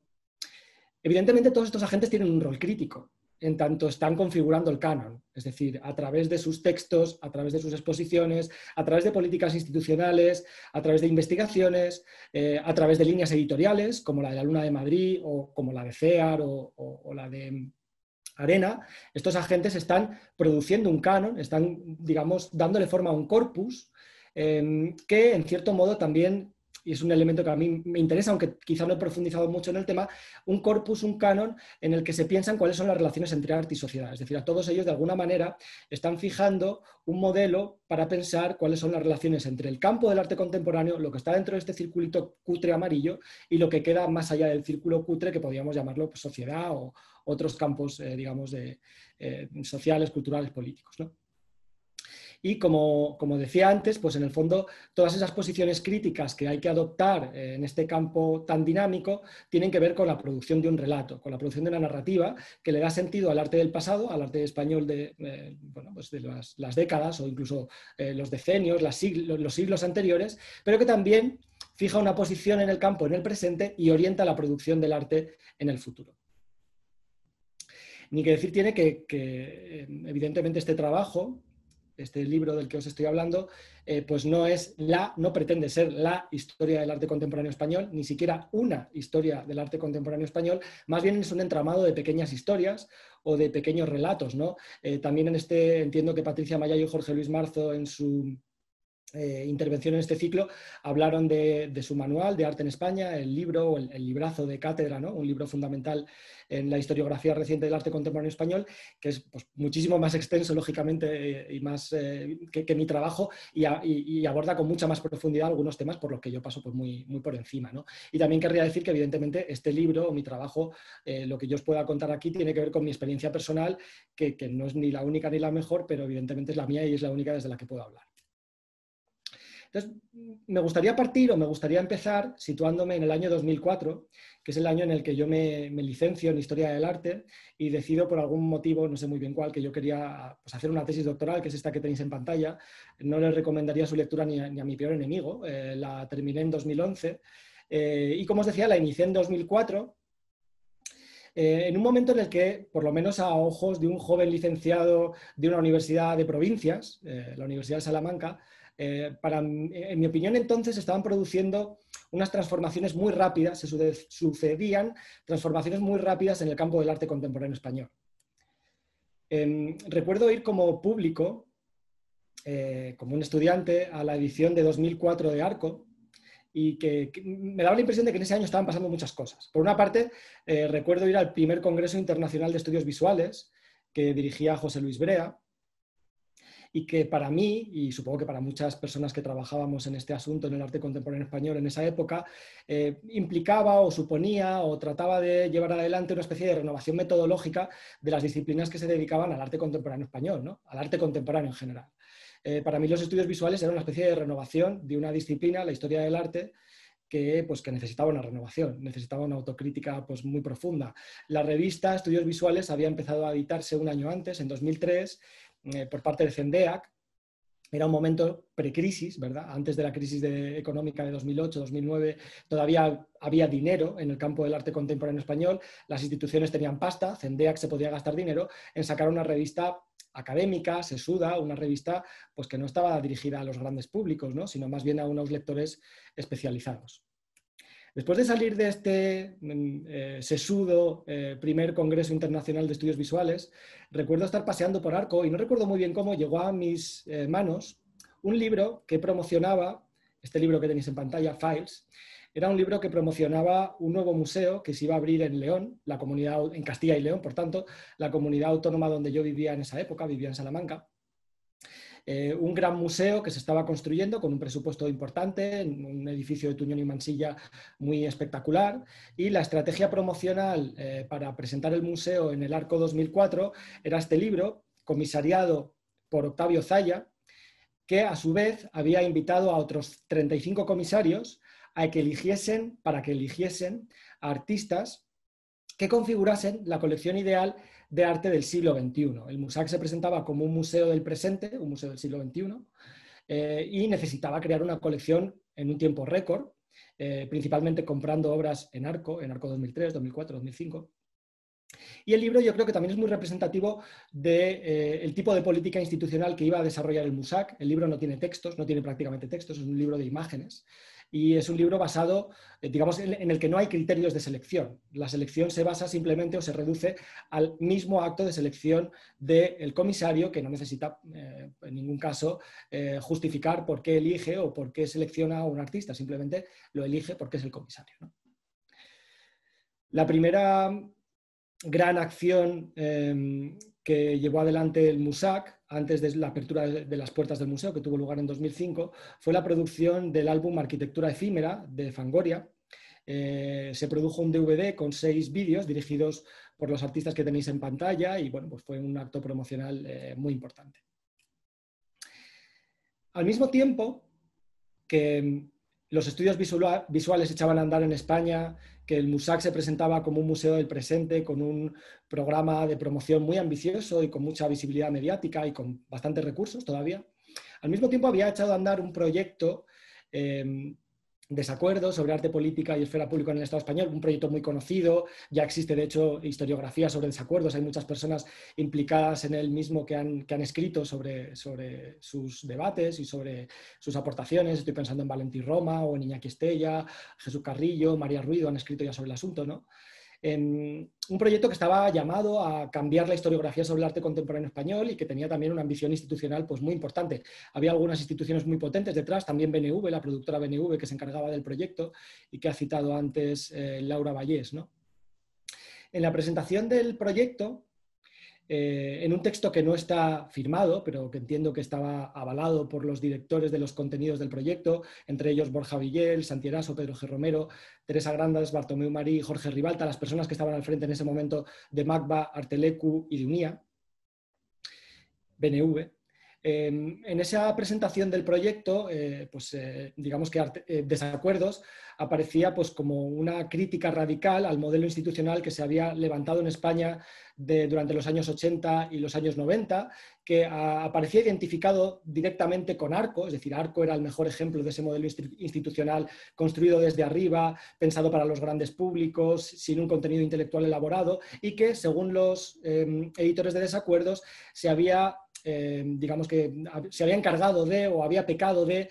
Evidentemente todos estos agentes tienen un rol crítico, en tanto están configurando el canon, es decir, a través de sus textos, a través de sus exposiciones, a través de políticas institucionales, a través de investigaciones, a través de líneas editoriales, como la de la Luna de Madrid, o como la de CEAR, o la de Arena. Estos agentes están produciendo un canon, están, digamos, dándole forma a un corpus, que en cierto modo también, y es un elemento que a mí me interesa, aunque quizá no he profundizado mucho en el tema, un corpus, un canon en el que se piensan cuáles son las relaciones entre arte y sociedad. Es decir, a todos ellos de alguna manera están fijando un modelo para pensar cuáles son las relaciones entre el campo del arte contemporáneo, lo que está dentro de este circulito cutre amarillo, y lo que queda más allá del círculo cutre, que podríamos llamarlo pues, sociedad o otros campos, digamos, sociales, culturales, políticos, ¿no? Y como decía antes, pues en el fondo todas esas posiciones críticas que hay que adoptar en este campo tan dinámico tienen que ver con la producción de un relato, con la producción de una narrativa que le da sentido al arte del pasado, al arte español de las décadas o incluso los decenios, los siglos anteriores, pero que también fija una posición en el campo en el presente y orienta la producción del arte en el futuro. Ni que decir tiene que evidentemente este trabajo, este libro del que os estoy hablando, pues no pretende ser la historia del arte contemporáneo español, ni siquiera una historia del arte contemporáneo español, más bien es un entramado de pequeñas historias o de pequeños relatos, ¿no? También entiendo que Patricia Mayayo y Jorge Luis Marzo en su intervención en este ciclo hablaron de su manual de arte en España, el libro o el librazo de cátedra, ¿no? Un libro fundamental en la historiografía reciente del arte contemporáneo español, que es pues, muchísimo más extenso, lógicamente, y más que mi trabajo, y aborda con mucha más profundidad algunos temas por los que yo paso pues, muy, muy por encima, ¿no? Y también querría decir que, evidentemente, este libro, mi trabajo, lo que yo os pueda contar aquí, tiene que ver con mi experiencia personal, que no es ni la única ni la mejor, pero evidentemente es la mía y es la única desde la que puedo hablar. Entonces, me gustaría empezar situándome en el año 2004, que es el año en el que yo me licencio en Historia del Arte y decido por algún motivo, no sé muy bien cuál, que yo quería pues, hacer una tesis doctoral, que es esta que tenéis en pantalla. No les recomendaría su lectura ni a mi peor enemigo. La terminé en 2011 y, como os decía, la inicié en 2004. En un momento en el que, por lo menos a ojos de un joven licenciado de una universidad de provincias, la Universidad de Salamanca, en mi opinión entonces estaban produciendo unas transformaciones muy rápidas, sucedían transformaciones muy rápidas en el campo del arte contemporáneo español. Recuerdo ir como público, como un estudiante, a la edición de 2004 de Arco, y que me daba la impresión de que en ese año estaban pasando muchas cosas. Por una parte, recuerdo ir al primer Congreso Internacional de Estudios Visuales que dirigía José Luis Brea, y que para mí, y supongo que para muchas personas que trabajábamos en este asunto en el arte contemporáneo español en esa época, implicaba o suponía o trataba de llevar adelante una especie de renovación metodológica de las disciplinas que se dedicaban al arte contemporáneo español, ¿no? Al arte contemporáneo en general. Para mí los estudios visuales eran una especie de renovación de una disciplina, la historia del arte, que necesitaba una renovación, necesitaba una autocrítica pues, muy profunda. La revista Estudios Visuales había empezado a editarse un año antes, en 2003, por parte de CENDEAC. Era un momento precrisis, ¿verdad? Antes de la crisis económica de 2008-2009 todavía había dinero en el campo del arte contemporáneo español, las instituciones tenían pasta, CENDEAC se podía gastar dinero en sacar una revista académica, sesuda, una revista pues, que no estaba dirigida a los grandes públicos, ¿no? Sino más bien a unos lectores especializados. Después de salir de este sesudo primer Congreso Internacional de Estudios Visuales, recuerdo estar paseando por Arco y no recuerdo muy bien cómo llegó a mis manos un libro que promocionaba, este libro que tenéis en pantalla, Files, era un libro que promocionaba un nuevo museo que se iba a abrir en León, la comunidad, en Castilla y León, por tanto, la comunidad autónoma donde yo vivía en esa época, vivía en Salamanca. Un gran museo que se estaba construyendo con un presupuesto importante, en un edificio de Tuñón y Mansilla muy espectacular, y la estrategia promocional para presentar el museo en el Arco 2004 era este libro, comisariado por Octavio Zaya, que a su vez había invitado a otros 35 comisarios para que eligiesen a artistas que configurasen la colección ideal de arte del siglo XXI. El MUSAC se presentaba como un museo del presente, un museo del siglo XXI, y necesitaba crear una colección en un tiempo récord, principalmente comprando obras en Arco 2003, 2004, 2005. Y el libro yo creo que también es muy representativo del tipo de política institucional que iba a desarrollar el MUSAC. El libro no tiene textos, no tiene prácticamente textos, es un libro de imágenes. Y es un libro basado, digamos, en el que no hay criterios de selección. La selección se basa simplemente o se reduce al mismo acto de selección del comisario, que no necesita en ningún caso justificar por qué elige o por qué selecciona a un artista, simplemente lo elige porque es el comisario, ¿no? La primera gran acción que llevó adelante el MUSAC antes de la apertura de las puertas del museo, que tuvo lugar en 2005, fue la producción del álbum Arquitectura Efímera de Fangoria. Se produjo un DVD con 6 vídeos dirigidos por los artistas que tenéis en pantalla y bueno, pues fue un acto promocional muy importante. Al mismo tiempo que los estudios visuales echaban a andar en España, que el MUSAC se presentaba como un museo del presente, con un programa de promoción muy ambicioso y con mucha visibilidad mediática y con bastantes recursos todavía. Al mismo tiempo había echado a andar un proyecto Desacuerdo sobre arte, política y esfera pública en el Estado español, un proyecto muy conocido, ya existe de hecho historiografía sobre desacuerdos, hay muchas personas implicadas en él mismo que han escrito sobre sus debates y sobre sus aportaciones. Estoy pensando en Valentín Roma o en Iñaki Estella, Jesús Carrillo, María Ruido, han escrito ya sobre el asunto, ¿no? Un proyecto que estaba llamado a cambiar la historiografía sobre el arte contemporáneo español y que tenía también una ambición institucional pues, muy importante. Había algunas instituciones muy potentes detrás, también BNV, la productora BNV que se encargaba del proyecto y que ha citado antes Laura Vallés, ¿no? En la presentación del proyecto, en un texto que no está firmado, pero que entiendo que estaba avalado por los directores de los contenidos del proyecto, entre ellos Borja Villel, Santi Eraso, Pedro G. Romero, Teresa Grandas, Bartomeu Marí, Jorge Ribalta, las personas que estaban al frente en ese momento de MACBA, Artelecu y de UNIA, BNV. En esa presentación del proyecto, digamos que Desacuerdos aparecía pues, como una crítica radical al modelo institucional que se había levantado en España durante los años 80 y los años 90, que aparecía identificado directamente con Arco, es decir, Arco era el mejor ejemplo de ese modelo institucional construido desde arriba, pensado para los grandes públicos, sin un contenido intelectual elaborado, y que, según los editores de Desacuerdos, se había digamos que se había encargado de o había pecado de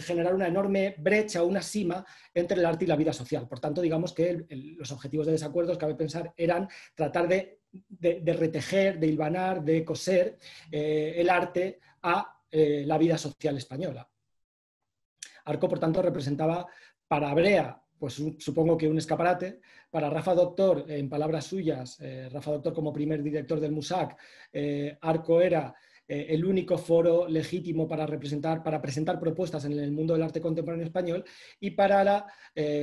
generar una enorme brecha, una sima entre el arte y la vida social. Por tanto, digamos que los objetivos de Desacuerdos, cabe pensar, eran tratar de retejer, de hilvanar, de coser el arte a la vida social española. Arco, por tanto, representaba para Brea, pues supongo que un escaparate. Para Rafa Doctor, en palabras suyas, Rafa Doctor como primer director del MUSAC, Arco era el único foro legítimo para presentar propuestas en el mundo del arte contemporáneo español, y para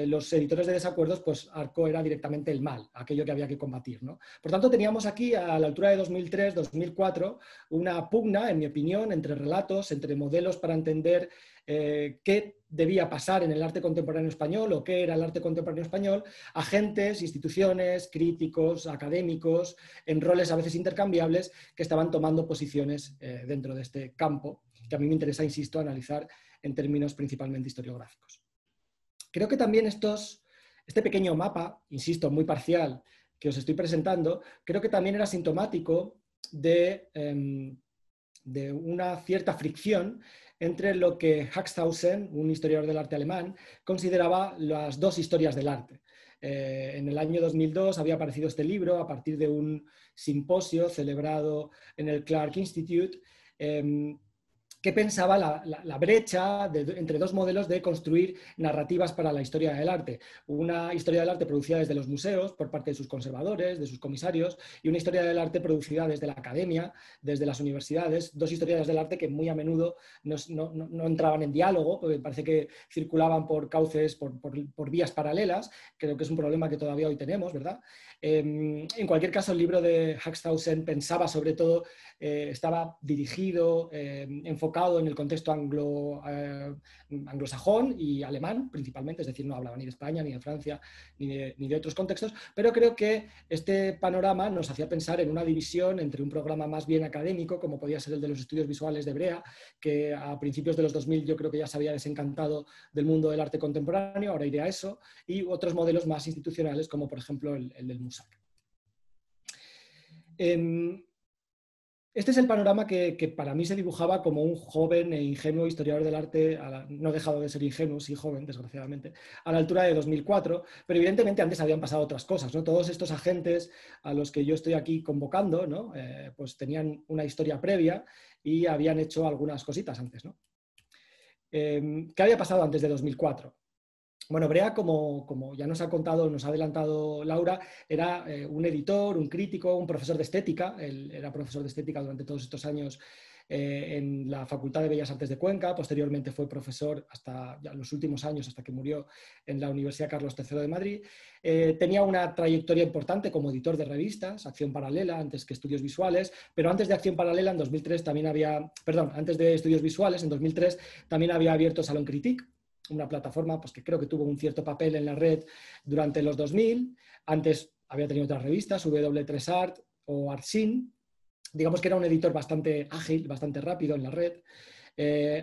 los editores de Desacuerdos, pues Arco era directamente el mal, aquello que había que combatir, ¿no? Por tanto, teníamos aquí, a la altura de 2003-2004, una pugna, en mi opinión, entre relatos, entre modelos para entender qué debía pasar en el arte contemporáneo español o qué era el arte contemporáneo español, agentes, instituciones, críticos, académicos, en roles a veces intercambiables, que estaban tomando posiciones dentro de este campo, que a mí me interesa, insisto, analizar en términos principalmente historiográficos. Creo que también este pequeño mapa, insisto, muy parcial, que os estoy presentando, creo que también era sintomático de una cierta fricción entre lo que Haxthausen, un historiador del arte alemán, consideraba las dos historias del arte. En el año 2002 había aparecido este libro a partir de un simposio celebrado en el Clark Institute, que pensaba la brecha entre dos modelos de construir narrativas para la historia del arte. Una historia del arte producida desde los museos por parte de sus conservadores, de sus comisarios, y una historia del arte producida desde la academia, desde las universidades, dos historias del arte que muy a menudo no entraban en diálogo, porque parece que circulaban por cauces, por vías paralelas. Creo que es un problema que todavía hoy tenemos, ¿verdad? En cualquier caso, el libro de Haxthausen pensaba sobre todo, estaba dirigido, enfocado en el contexto anglosajón y alemán principalmente, es decir, no hablaba ni de España, ni de Francia, ni de otros contextos, pero creo que este panorama nos hacía pensar en una división entre un programa más bien académico, como podía ser el de los estudios visuales de Brea, que a principios de los 2000 yo creo que ya se había desencantado del mundo del arte contemporáneo, ahora iré a eso, y otros modelos más institucionales, como por ejemplo el del MUSAC. Este es el panorama que para mí se dibujaba como un joven e ingenuo historiador del arte, no he dejado de ser ingenuo, sí joven, desgraciadamente, a la altura de 2004, pero evidentemente antes habían pasado otras cosas, ¿no? Todos estos agentes a los que yo estoy aquí convocando, ¿no? Pues tenían una historia previa y habían hecho algunas cositas antes, ¿no? ¿Qué había pasado antes de 2004? Bueno, Brea, como ya nos ha contado, nos ha adelantado Laura, era un editor, un crítico, un profesor de estética. Él era profesor de estética durante todos estos años en la Facultad de Bellas Artes de Cuenca. Posteriormente fue profesor hasta ya los últimos años, hasta que murió en la Universidad Carlos III de Madrid. Tenía una trayectoria importante como editor de revistas, Acción Paralela, antes que Estudios Visuales, pero antes de Acción Paralela, en 2003 también antes de Estudios Visuales, en 2003 también había abierto Salon Critique, una plataforma pues, que creo que tuvo un cierto papel en la red durante los 2000. Antes había tenido otras revistas, W3Art o Artsyn. Digamos que era un editor bastante ágil, bastante rápido en la red.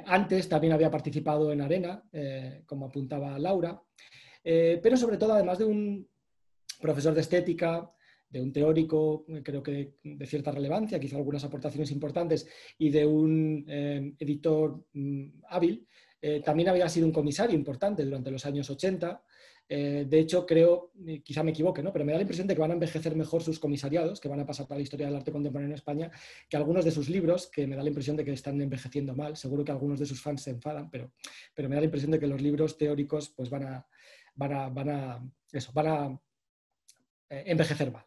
Antes también había participado en Arena, como apuntaba Laura. Pero sobre todo, además de un profesor de estética, de un teórico, creo que de cierta relevancia, que hizo algunas aportaciones importantes, y de un editor hábil, también había sido un comisario importante durante los años 80. De hecho, creo, quizá me equivoque, ¿no? Pero me da la impresión de que van a envejecer mejor sus comisariados, que van a pasar para la historia del arte contemporáneo en España, que algunos de sus libros, que me da la impresión de que están envejeciendo mal. Seguro que algunos de sus fans se enfadan, pero me da la impresión de que los libros teóricos pues, van a envejecer mal.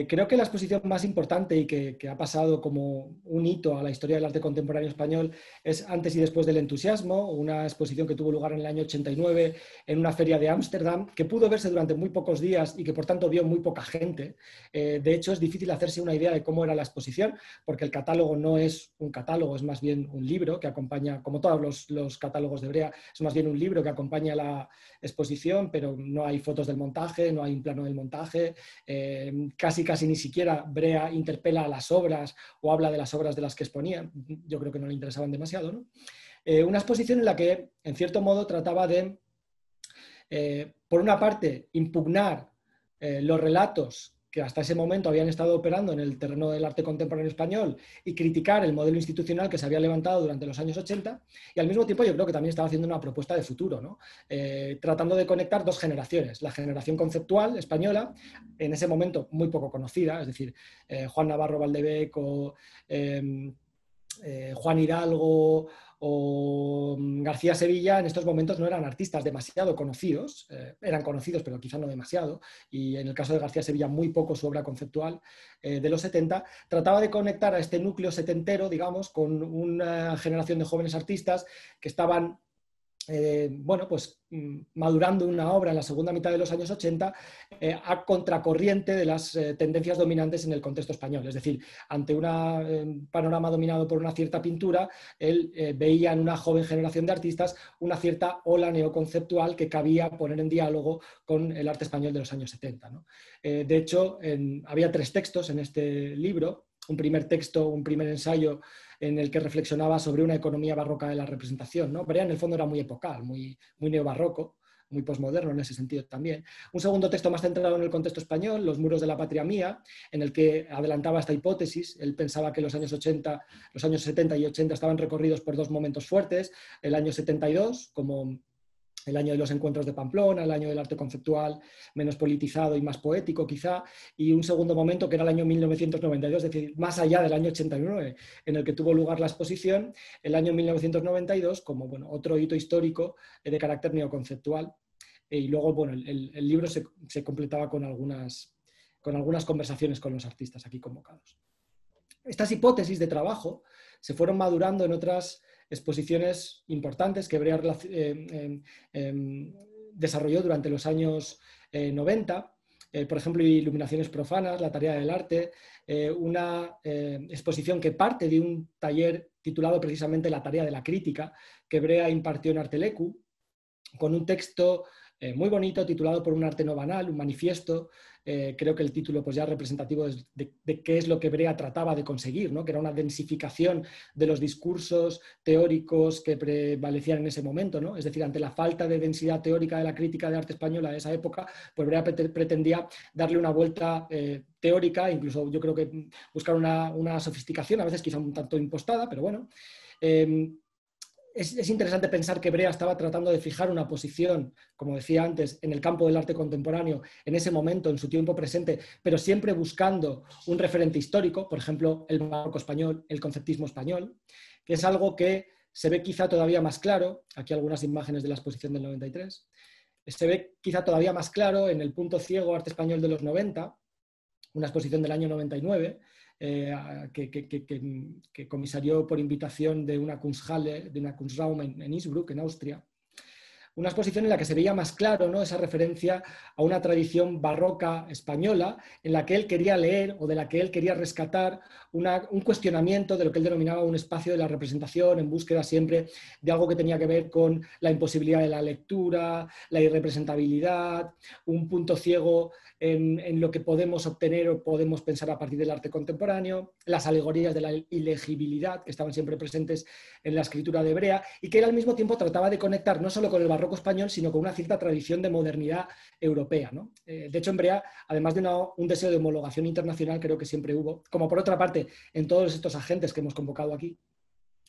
Creo que la exposición más importante y que ha pasado como un hito a la historia del arte contemporáneo español es Antes y después del entusiasmo, una exposición que tuvo lugar en el año 89 en una feria de Ámsterdam, que pudo verse durante muy pocos días y que por tanto vio muy poca gente. De hecho, es difícil hacerse una idea de cómo era la exposición, porque el catálogo no es un catálogo, es más bien un libro que acompaña, como todos los catálogos de Brea, es más bien un libro que acompaña la exposición, pero no hay fotos del montaje, no hay un plano del montaje, casi ni siquiera Brea interpela a las obras o habla de las obras de las que exponía. Yo creo que no le interesaban demasiado, ¿no? Una exposición en la que, en cierto modo, trataba de, por una parte, impugnar los relatos que hasta ese momento habían estado operando en el terreno del arte contemporáneo español y criticar el modelo institucional que se había levantado durante los años 80, y al mismo tiempo yo creo que también estaba haciendo una propuesta de futuro, ¿no? Tratando de conectar dos generaciones, la generación conceptual española, en ese momento muy poco conocida, es decir, Juan Navarro Valdebeco, Juan Hidalgo o García Sevilla en estos momentos no eran artistas demasiado conocidos, eran conocidos pero quizá no demasiado, y en el caso de García Sevilla muy poco su obra conceptual de los 70, trataba de conectar a este núcleo setentero, digamos, con una generación de jóvenes artistas que estaban pues madurando una obra en la segunda mitad de los años 80 a contracorriente de las tendencias dominantes en el contexto español. Es decir, ante un panorama dominado por una cierta pintura, él veía en una joven generación de artistas una cierta ola neoconceptual que cabía poner en diálogo con el arte español de los años 70, ¿no? De hecho, había 3 textos en este libro. Un primer texto, un primer ensayo en el que reflexionaba sobre una economía barroca de la representación, ¿no? Brea en el fondo era muy epocal, muy neobarroco, muy posmoderno en ese sentido también. Un segundo texto más centrado en el contexto español, Los muros de la patria mía, en el que adelantaba esta hipótesis. Él pensaba que los años 70 y 80 estaban recorridos por dos momentos fuertes, el año 72 como el año de los encuentros de Pamplona, el año del arte conceptual menos politizado y más poético quizá, y un segundo momento que era el año 1992, es decir, más allá del año 89 en el que tuvo lugar la exposición, el año 1992 como bueno, otro hito histórico de carácter neoconceptual. Y luego bueno, el libro se completaba con algunas conversaciones con los artistas aquí convocados. Estas hipótesis de trabajo se fueron madurando en otras exposiciones importantes que Brea desarrolló durante los años 90, por ejemplo, Iluminaciones profanas, La tarea del arte, una exposición que parte de un taller titulado precisamente La tarea de la crítica, que Brea impartió en Artelecu, con un texto muy bonito titulado Por un arte no banal, un manifiesto. Creo que el título pues, ya es representativo de qué es lo que Brea trataba de conseguir, ¿no? Que era una densificación de los discursos teóricos que prevalecían en ese momento, ¿no? Es decir, ante la falta de densidad teórica de la crítica de arte española de esa época, pues Brea pretendía darle una vuelta teórica, incluso yo creo que buscar una sofisticación, a veces quizá un tanto impostada, pero bueno. Es interesante pensar que Brea estaba tratando de fijar una posición, como decía antes, en el campo del arte contemporáneo, en ese momento, en su tiempo presente, pero siempre buscando un referente histórico, por ejemplo, el barroco español, el conceptismo español, que es algo que se ve quizá todavía más claro, aquí algunas imágenes de la exposición del 93, se ve quizá todavía más claro en el punto ciego Arte Español de los 90, una exposición del año 99, que comisarió por invitación de una Kunsthalle, de una Kunstraum en Innsbruck, en Austria. Una exposición en la que se veía más claro, ¿no? Esa referencia a una tradición barroca española en la que él quería leer o de la que él quería rescatar un cuestionamiento de lo que él denominaba un espacio de la representación en búsqueda siempre de algo que tenía que ver con la imposibilidad de la lectura, la irrepresentabilidad, un punto ciego en lo que podemos obtener o podemos pensar a partir del arte contemporáneo, las alegorías de la ilegibilidad que estaban siempre presentes en la escritura de Brea y que él al mismo tiempo trataba de conectar no solo con el barroco español, sino con una cierta tradición de modernidad europea, ¿no? De hecho, en Brea, además de un deseo de homologación internacional, creo que siempre hubo, como por otra parte en todos estos agentes que hemos convocado aquí.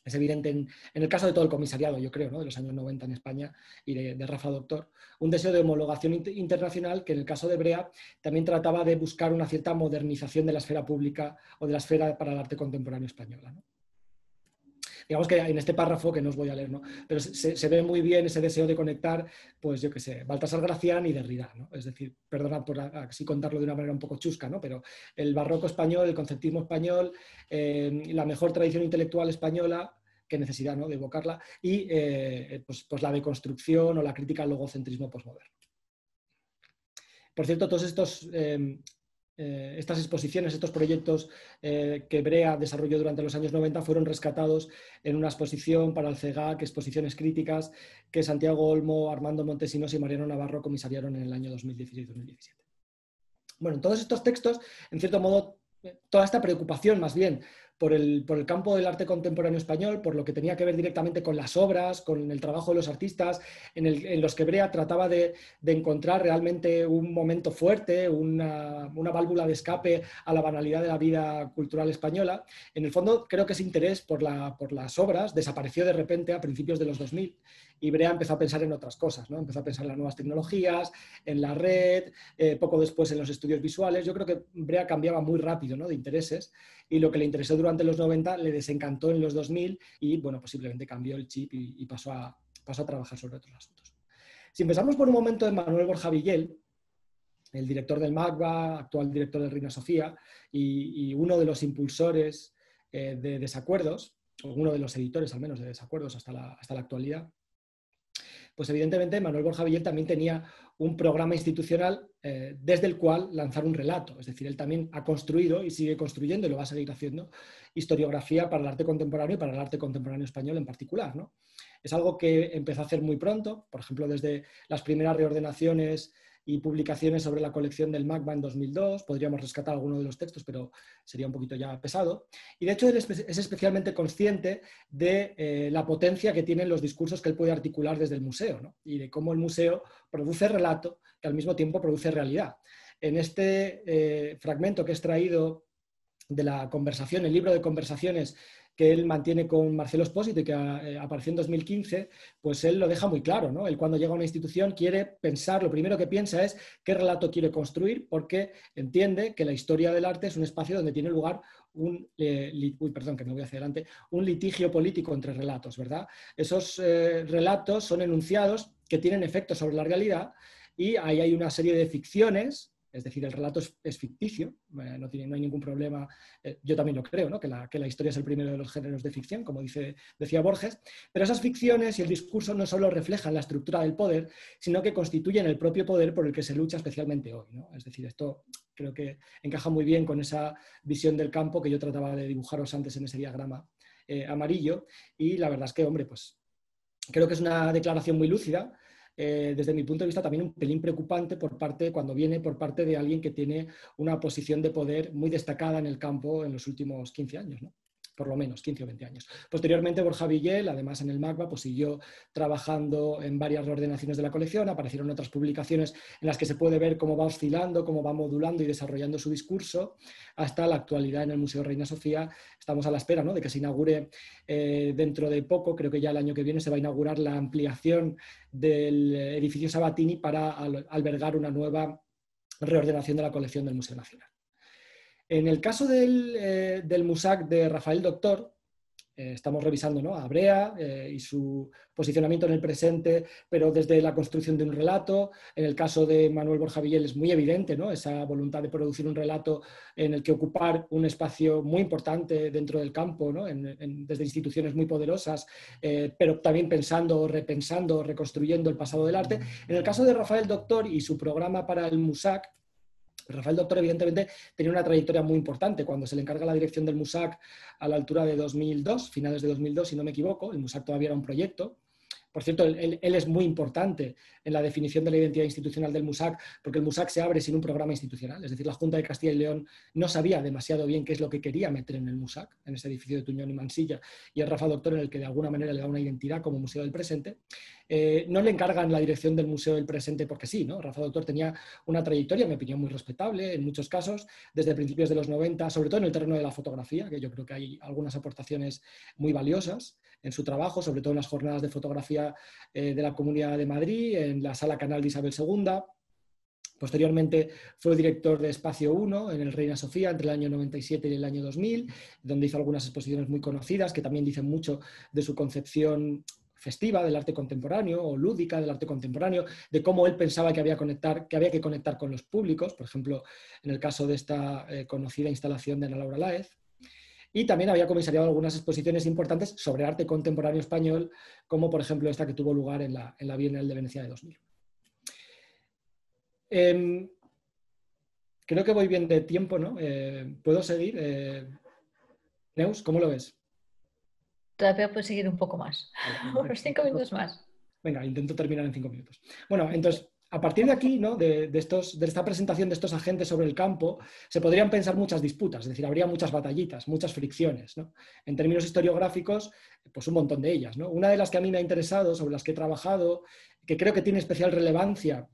Es evidente en el caso de todo el comisariado, yo creo, ¿no? De los años 90 en España y de Rafa Doctor, un deseo de homologación internacional que en el caso de Brea también trataba de buscar una cierta modernización de la esfera pública o de la esfera para el arte contemporáneo española, ¿no? Digamos que en este párrafo, que no os voy a leer, ¿no? Pero se ve muy bien ese deseo de conectar, pues yo qué sé, Baltasar Gracián y Derrida, ¿no? Es decir, perdonad por así contarlo de una manera un poco chusca, ¿no? Pero el barroco español, el conceptismo español, la mejor tradición intelectual española, qué necesidad, ¿no?, de evocarla, y pues la deconstrucción o la crítica al logocentrismo posmoderno. Por cierto, todos estos... estas exposiciones, estos proyectos que Brea desarrolló durante los años 90 fueron rescatados en una exposición para el CEGAC, exposiciones críticas, que Santiago Olmo, Armando Montesinos y Mariano Navarro comisariaron en el año 2016-2017. Bueno, en todos estos textos, en cierto modo, toda esta preocupación más bien por el campo del arte contemporáneo español, por lo que tenía que ver directamente con las obras, con el trabajo de los artistas, en los que Brea trataba de encontrar realmente un momento fuerte, una válvula de escape a la banalidad de la vida cultural española. En el fondo, creo que ese interés por las obras desapareció de repente a principios de los 2000 y Brea empezó a pensar en otras cosas, ¿no? Empezó a pensar en las nuevas tecnologías, en la red, poco después en los estudios visuales. Yo creo que Brea cambiaba muy rápido, ¿no?, de intereses, y lo que le interesó durante los 90 le desencantó en los 2000 y, bueno, posiblemente cambió el chip y pasó a trabajar sobre otros asuntos. Si empezamos por un momento en Manuel Borja Villel, el director del MACBA, actual director del Reina Sofía, y uno de los impulsores de Desacuerdos, o uno de los editores al menos de Desacuerdos hasta la actualidad, pues evidentemente Manuel Borja Villel también tenía un programa institucional desde el cual lanzar un relato. Es decir, él también ha construido y sigue construyendo, y lo va a seguir haciendo, historiografía para el arte contemporáneo y para el arte contemporáneo español en particular, ¿no? Es algo que empezó a hacer muy pronto, por ejemplo, desde las primeras reordenaciones y publicaciones sobre la colección del MACBA en 2002. Podríamos rescatar alguno de los textos, pero sería un poquito ya pesado. Y de hecho él es especialmente consciente de la potencia que tienen los discursos que él puede articular desde el museo, ¿no? Y de cómo el museo produce relato que al mismo tiempo produce realidad. En este fragmento que he extraído de la conversación, el libro de conversaciones que él mantiene con Marcelo Espósito y que apareció en 2015, pues él lo deja muy claro, ¿no? Él cuando llega a una institución quiere pensar, lo primero que piensa es qué relato quiere construir, porque entiende que la historia del arte es un espacio donde tiene lugar un litigio político entre relatos, ¿verdad? Esos relatos son enunciados que tienen efectos sobre la realidad y ahí hay una serie de ficciones. Es decir, el relato es ficticio, no hay ningún problema. Yo también lo creo, ¿no? que la historia es el primero de los géneros de ficción, como decía Borges, pero esas ficciones y el discurso no solo reflejan la estructura del poder, sino que constituyen el propio poder por el que se lucha especialmente hoy, ¿no? Es decir, esto creo que encaja muy bien con esa visión del campo que yo trataba de dibujaros antes en ese diagrama amarillo, y la verdad es que, hombre, pues creo que es una declaración muy lúcida. Desde mi punto de vista también un pelín preocupante cuando viene por parte de alguien que tiene una posición de poder muy destacada en el campo en los últimos 15 años, ¿no? Por lo menos 15 o 20 años. Posteriormente Borja Villel, además en el MACBA, pues siguió trabajando en varias reordenaciones de la colección, aparecieron otras publicaciones en las que se puede ver cómo va oscilando, cómo va modulando y desarrollando su discurso hasta la actualidad en el Museo Reina Sofía. Estamos a la espera, ¿no?, de que se inaugure dentro de poco, creo que ya el año que viene se va a inaugurar la ampliación del edificio Sabatini para albergar una nueva reordenación de la colección del Museo Nacional. En el caso del MUSAC de Rafael Doctor, estamos revisando, ¿no?, a Brea y su posicionamiento en el presente, pero desde la construcción de un relato. En el caso de Manuel Borja Villel es muy evidente, ¿no?, esa voluntad de producir un relato en el que ocupar un espacio muy importante dentro del campo, ¿no?, desde instituciones muy poderosas, pero también pensando, repensando, reconstruyendo el pasado del arte. En el caso de Rafael Doctor y su programa para el MUSAC, Rafael Doctor evidentemente tenía una trayectoria muy importante. Cuando se le encarga la dirección del MUSAC a la altura de 2002, finales de 2002 si no me equivoco, el MUSAC todavía era un proyecto. Por cierto, él es muy importante en la definición de la identidad institucional del MUSAC, porque el MUSAC se abre sin un programa institucional. Es decir, la Junta de Castilla y León no sabía demasiado bien qué es lo que quería meter en el MUSAC, en ese edificio de Tuñón y Mansilla, y el Rafael Doctor en el que de alguna manera le da una identidad como Museo del Presente. No le encargan la dirección del Museo del Presente porque sí, ¿no? Rafael Doctor tenía una trayectoria, en mi opinión, muy respetable en muchos casos, desde principios de los 90, sobre todo en el terreno de la fotografía, que yo creo que hay algunas aportaciones muy valiosas en su trabajo, sobre todo en las jornadas de fotografía de la Comunidad de Madrid, en la Sala Canal de Isabel II. Posteriormente fue director de Espacio 1 en el Reina Sofía entre el año 97 y el año 2000, donde hizo algunas exposiciones muy conocidas que también dicen mucho de su concepción festiva del arte contemporáneo o lúdica del arte contemporáneo, de cómo él pensaba que había que conectar con los públicos, por ejemplo, en el caso de esta conocida instalación de Ana Laura Láez. Y también había comisariado algunas exposiciones importantes sobre arte contemporáneo español, como por ejemplo esta que tuvo lugar en la Bienal de Venecia de 2000. Creo que voy bien de tiempo, ¿no? ¿Puedo seguir? Neus, ¿cómo lo ves?
Todavía puedes seguir un poco más, unos 5 minutos más.
Venga, intento terminar en 5 minutos. Bueno, entonces, a partir de aquí, ¿no?, de esta presentación de estos agentes sobre el campo, se podrían pensar muchas disputas, es decir, habría muchas batallitas, muchas fricciones, ¿no? En términos historiográficos, pues un montón de ellas, ¿no? Una de las que a mí me ha interesado, sobre las que he trabajado, que creo que tiene especial relevancia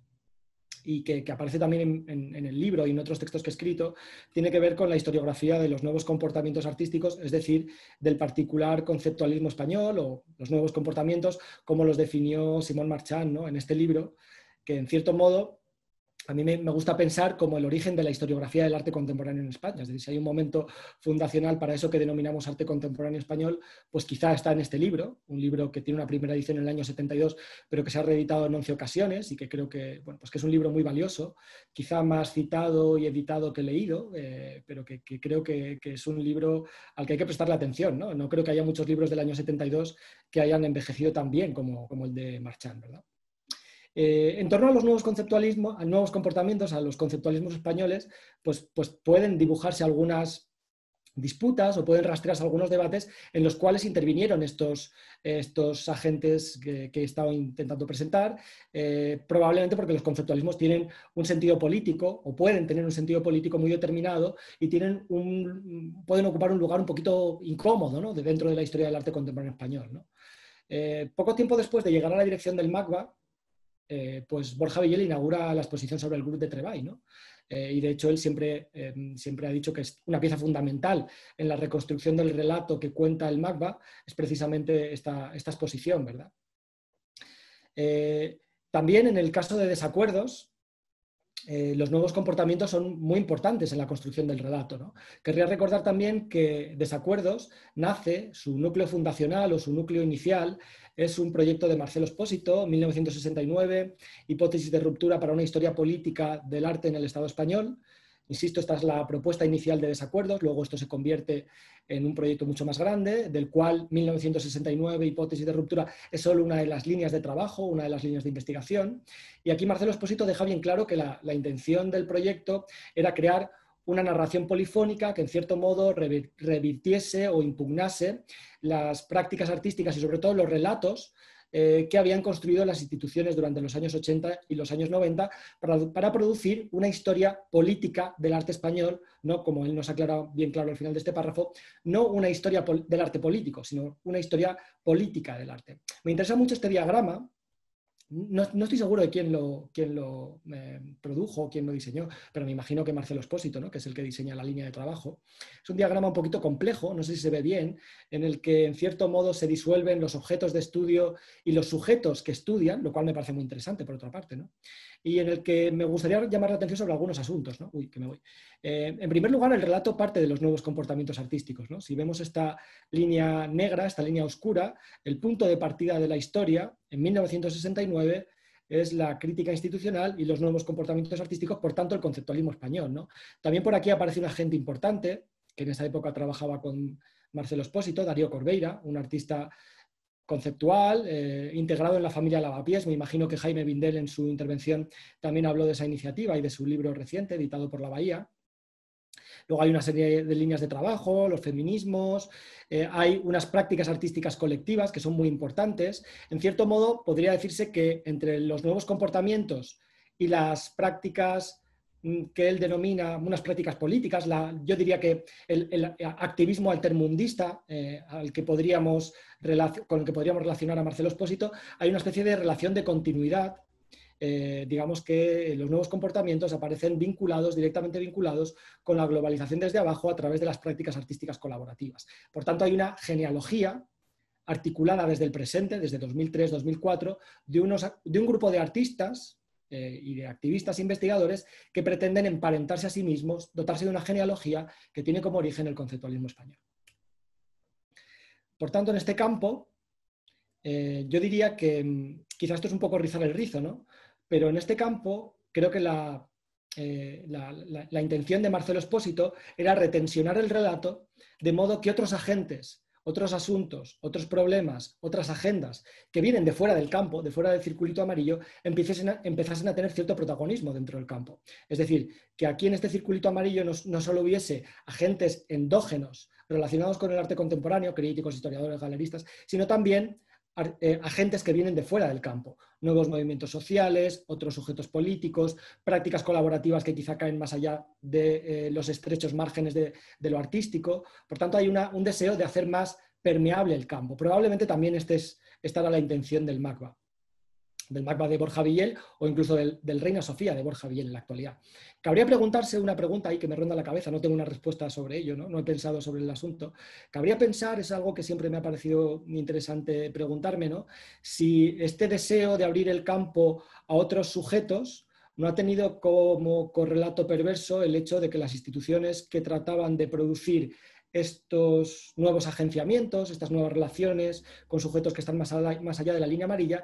y que aparece también en el libro y en otros textos que he escrito, tiene que ver con la historiografía de los nuevos comportamientos artísticos, es decir, del particular conceptualismo español o los nuevos comportamientos, como los definió Simón Marchand, ¿no?, en este libro, que en cierto modo a mí me gusta pensar como el origen de la historiografía del arte contemporáneo en España. Es decir, si hay un momento fundacional para eso que denominamos arte contemporáneo español, pues quizá está en este libro, un libro que tiene una primera edición en el año 72, pero que se ha reeditado en 11 ocasiones y que creo que, bueno, pues que es un libro muy valioso, quizá más citado y editado que leído, pero que creo que es un libro al que hay que prestarle atención, ¿no? No creo que haya muchos libros del año 72 que hayan envejecido tan bien como el de Marchand, ¿verdad? En torno a los nuevos conceptualismos, a nuevos comportamientos, a los conceptualismos españoles, pues pueden dibujarse algunas disputas o pueden rastrearse algunos debates en los cuales intervinieron estos agentes que he estado intentando presentar, probablemente porque los conceptualismos tienen un sentido político o pueden tener un sentido político muy determinado y pueden ocupar un lugar un poquito incómodo, ¿no?, dentro de la historia del arte contemporáneo español, ¿no? Poco tiempo después de llegar a la dirección del MACBA, pues Borja Villel inaugura la exposición sobre el grup de treball, ¿no? Y de hecho él siempre ha dicho que es una pieza fundamental en la reconstrucción del relato que cuenta el MACBA, es precisamente esta exposición, ¿verdad? También en el caso de desacuerdos, los nuevos comportamientos son muy importantes en la construcción del relato, ¿no? Querría recordar también que Desacuerdos nace, su núcleo fundacional o su núcleo inicial es un proyecto de Marcelo Espósito, 1969, hipótesis de ruptura para una historia política del arte en el Estado español. Insisto, esta es la propuesta inicial de Desacuerdos, luego esto se convierte en un proyecto mucho más grande, del cual 1969, hipótesis de ruptura, es solo una de las líneas de trabajo, una de las líneas de investigación. Y aquí Marcelo Espósito deja bien claro que la intención del proyecto era crear una narración polifónica que en cierto modo revirtiese o impugnase las prácticas artísticas y sobre todo los relatos que habían construido las instituciones durante los años 80 y los años 90 para producir una historia política del arte español, no, como él nos aclara bien claro al final de este párrafo, no una historia del arte político, sino una historia política del arte. Me interesa mucho este diagrama. No estoy seguro de quién lo produjo, quién lo diseñó, pero me imagino que Marcelo Espósito, ¿no?, que es el que diseña la línea de trabajo. Es un diagrama un poquito complejo, no sé si se ve bien, en el que en cierto modo se disuelven los objetos de estudio y los sujetos que estudian, lo cual me parece muy interesante por otra parte, ¿no? Y en el que me gustaría llamar la atención sobre algunos asuntos, ¿no? Uy, que me voy. En primer lugar, el relato parte de los nuevos comportamientos artísticos, ¿no? Si vemos esta línea negra, esta línea oscura, el punto de partida de la historia, en 1969, es la crítica institucional y los nuevos comportamientos artísticos, por tanto, el conceptualismo español, ¿no? También por aquí aparece un agente importante, que en esa época trabajaba con Marcelo Espósito, Darío Corbeira, un artista conceptual, integrado en la familia Lavapiés. Me imagino que Jaime Bindel en su intervención también habló de esa iniciativa y de su libro reciente, editado por La Bahía. Luego hay una serie de líneas de trabajo, los feminismos, hay unas prácticas artísticas colectivas que son muy importantes. En cierto modo, podría decirse que entre los nuevos comportamientos y las prácticas que él denomina unas prácticas políticas, yo diría que el activismo altermundista con el que podríamos relacionar a Marcelo Espósito, hay una especie de relación de continuidad. Digamos que los nuevos comportamientos aparecen directamente vinculados con la globalización desde abajo a través de las prácticas artísticas colaborativas. Por tanto, hay una genealogía articulada desde el presente, desde 2003-2004, de un grupo de artistas y de activistas investigadores que pretenden emparentarse a sí mismos, dotarse de una genealogía que tiene como origen el conceptualismo español. Por tanto, en este campo, yo diría que quizás esto es un poco rizar el rizo, ¿no? Pero en este campo creo que la intención de Marcelo Espósito era retensionar el relato de modo que otros agentes, otros asuntos, otros problemas, otras agendas que vienen de fuera del campo, de fuera del circulito amarillo, empezasen a tener cierto protagonismo dentro del campo. Es decir, que aquí en este circulito amarillo no solo hubiese agentes endógenos relacionados con el arte contemporáneo, críticos, historiadores, galeristas, sino también agentes que vienen de fuera del campo, nuevos movimientos sociales, otros sujetos políticos, prácticas colaborativas que quizá caen más allá de los estrechos márgenes de lo artístico. Por tanto, hay un deseo de hacer más permeable el campo. Probablemente también esta era la intención del MACBA de Borja Villel o incluso del Reina Sofía de Borja Villel en la actualidad. Cabría preguntarse una pregunta ahí que me ronda la cabeza, no tengo una respuesta sobre ello, no he pensado sobre el asunto. Cabría pensar, es algo que siempre me ha parecido muy interesante preguntarme, ¿no?, si este deseo de abrir el campo a otros sujetos no ha tenido como correlato perverso el hecho de que las instituciones que trataban de producir estos nuevos agenciamientos, estas nuevas relaciones con sujetos que están más allá de la línea amarilla,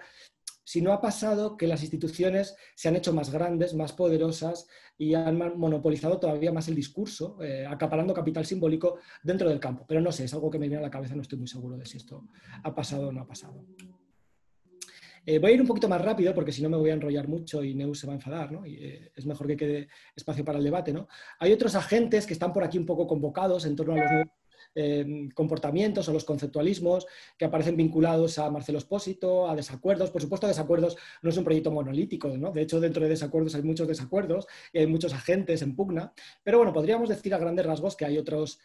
si no ha pasado que las instituciones se han hecho más grandes, más poderosas y han monopolizado todavía más el discurso, acaparando capital simbólico dentro del campo. Pero no sé, es algo que me viene a la cabeza, no estoy muy seguro de si esto ha pasado o no ha pasado. Voy a ir un poquito más rápido porque si no me voy a enrollar mucho y Neus se va a enfadar, ¿no? Y es mejor que quede espacio para el debate, ¿no? Hay otros agentes que están por aquí un poco convocados en torno a los nuevos comportamientos o los conceptualismos que aparecen vinculados a Marcelo Espósito, a Desacuerdos. Por supuesto, Desacuerdos no es un proyecto monolítico, ¿no? De hecho, dentro de Desacuerdos hay muchos desacuerdos y hay muchos agentes en pugna, pero bueno, podríamos decir a grandes rasgos que hay otros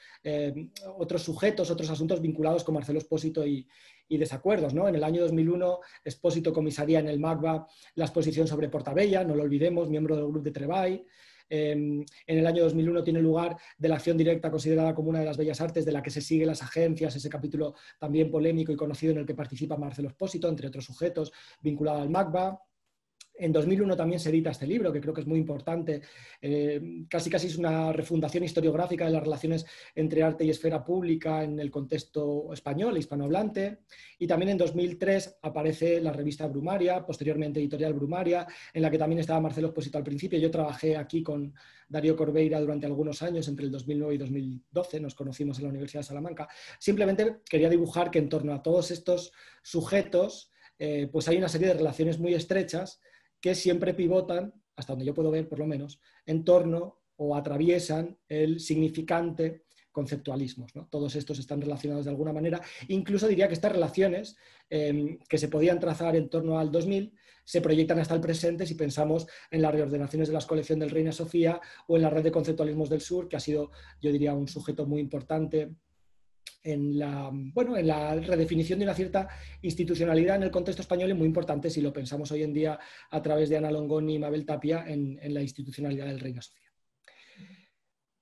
sujetos, otros asuntos vinculados con Marcelo Espósito y Desacuerdos, ¿no? En el año 2001, Espósito comisaría en el MACBA la exposición sobre Portabella, no lo olvidemos, miembro del Grupo de Treball. En el año 2001 tiene lugar de la acción directa considerada como una de las bellas artes de la que se siguen las agencias, ese capítulo también polémico y conocido en el que participa Marcelo Espósito, entre otros sujetos vinculados al MACBA. En 2001 también se edita este libro, que creo que es muy importante, casi es una refundación historiográfica de las relaciones entre arte y esfera pública en el contexto español, hispanohablante. Y también en 2003 aparece la revista Brumaria, posteriormente Editorial Brumaria, en la que también estaba Marcelo Espósito al principio. Yo trabajé aquí con Darío Corbeira durante algunos años, entre el 2009 y 2012, nos conocimos en la Universidad de Salamanca. Simplemente quería dibujar que en torno a todos estos sujetos pues hay una serie de relaciones muy estrechas que siempre pivotan, hasta donde yo puedo ver por lo menos, en torno o atraviesan el significante conceptualismos, ¿no? Todos estos están relacionados de alguna manera. Incluso diría que estas relaciones que se podían trazar en torno al 2000 se proyectan hasta el presente si pensamos en las reordenaciones de las colecciones del Reina Sofía o en la red de conceptualismos del sur, que ha sido, yo diría, un sujeto muy importante en la redefinición de una cierta institucionalidad en el contexto español y muy importante si lo pensamos hoy en día a través de Ana Longoni y Mabel Tapia en la institucionalidad del Reina Sofía.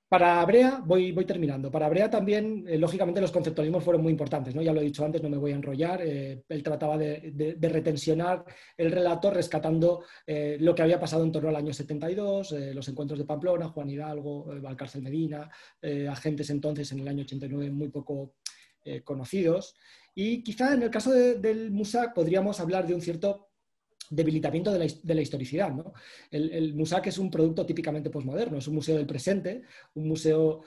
Para Brea, voy terminando. Para Brea también, lógicamente, los conceptualismos fueron muy importantes, ¿no? Ya lo he dicho antes, no me voy a enrollar. Él trataba de retensionar el relato rescatando lo que había pasado en torno al año 72, los encuentros de Pamplona, Juan Hidalgo, Valcárcel Medina, agentes entonces en el año 89 muy poco conocidos. Y quizá en el caso del Musac podríamos hablar de un cierto debilitamiento de la historicidad, ¿no? El Musac es un producto típicamente posmoderno, es un museo del presente, un museo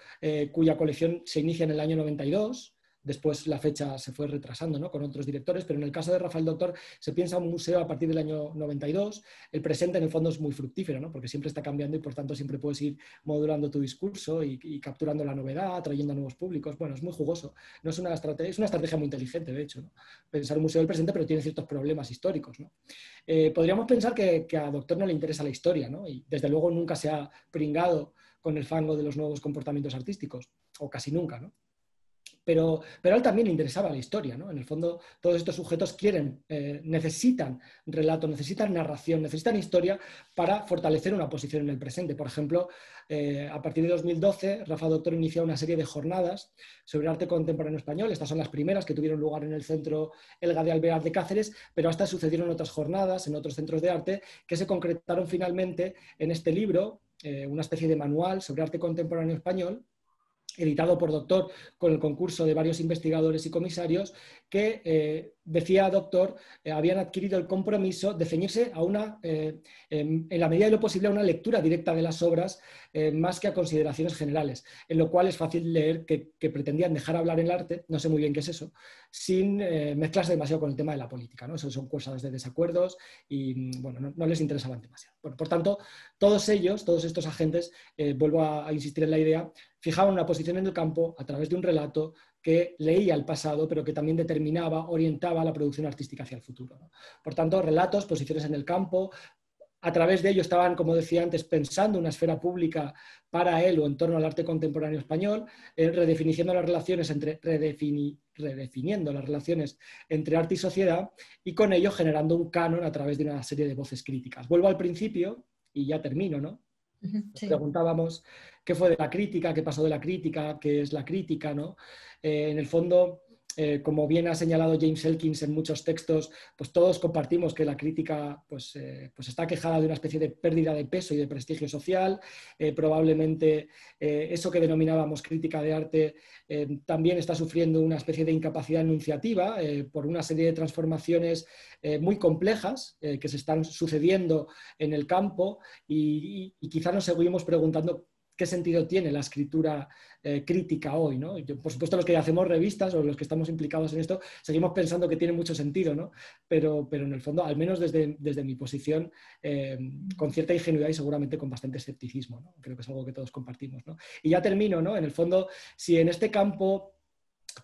cuya colección se inicia en el año 92, después la fecha se fue retrasando, ¿no? Con otros directores, pero en el caso de Rafael Doctor se piensa un museo a partir del año 92, el presente en el fondo es muy fructífero, ¿no? Porque siempre está cambiando y por tanto siempre puedes ir modulando tu discurso y capturando la novedad, atrayendo a nuevos públicos. Bueno, es muy jugoso, no es una estrategia muy inteligente, de hecho, ¿no? Pensar un museo del presente, pero tiene ciertos problemas históricos, ¿no? Podríamos pensar que a Doctor no le interesa la historia, ¿no? Y desde luego nunca se ha pringado con el fango de los nuevos comportamientos artísticos, o casi nunca, ¿no? Pero a él también le interesaba la historia, ¿no? En el fondo, todos estos sujetos necesitan relato, necesitan narración, necesitan historia para fortalecer una posición en el presente. Por ejemplo, a partir de 2012, Rafa Doctor inició una serie de jornadas sobre arte contemporáneo español. Estas son las primeras que tuvieron lugar en el Centro Elga de Alvear de Cáceres, pero hasta sucedieron otras jornadas en otros centros de arte que se concretaron finalmente en este libro, una especie de manual sobre arte contemporáneo español, editado por Doctor con el concurso de varios investigadores y comisarios que, decía Doctor, habían adquirido el compromiso de ceñirse a en la medida de lo posible, a una lectura directa de las obras más que a consideraciones generales, en lo cual es fácil leer que pretendían dejar hablar el arte, no sé muy bien qué es eso, sin mezclarse demasiado con el tema de la política, ¿no? Eso son cosas de desacuerdos y bueno, no les interesaban demasiado. Bueno, por tanto, todos estos agentes, vuelvo a insistir en la idea, fijaban una posición en el campo a través de un relato que leía el pasado, pero que también determinaba, orientaba la producción artística hacia el futuro, ¿no? Por tanto, relatos, posiciones en el campo, a través de ello estaban, como decía antes, pensando una esfera pública para él o en torno al arte contemporáneo español, redefiniendo las relaciones redefiniendo las relaciones entre arte y sociedad y con ello generando un canon a través de una serie de voces críticas. Vuelvo al principio y ya termino, ¿no? Sí. Preguntábamos qué fue de la crítica, qué pasó de la crítica, qué es la crítica, ¿no? En el fondo, como bien ha señalado James Elkins en muchos textos, pues todos compartimos que la crítica pues está quejada de una especie de pérdida de peso y de prestigio social. Probablemente eso que denominábamos crítica de arte también está sufriendo una especie de incapacidad enunciativa por una serie de transformaciones muy complejas que se están sucediendo en el campo y quizá nos seguimos preguntando qué sentido tiene la escritura crítica hoy, ¿no? Yo, por supuesto, los que hacemos revistas o los que estamos implicados en esto, seguimos pensando que tiene mucho sentido, ¿no? Pero en el fondo, al menos desde mi posición, con cierta ingenuidad y seguramente con bastante escepticismo, ¿no? Creo que es algo que todos compartimos, ¿no? Y ya termino, ¿no? En el fondo, si en este campo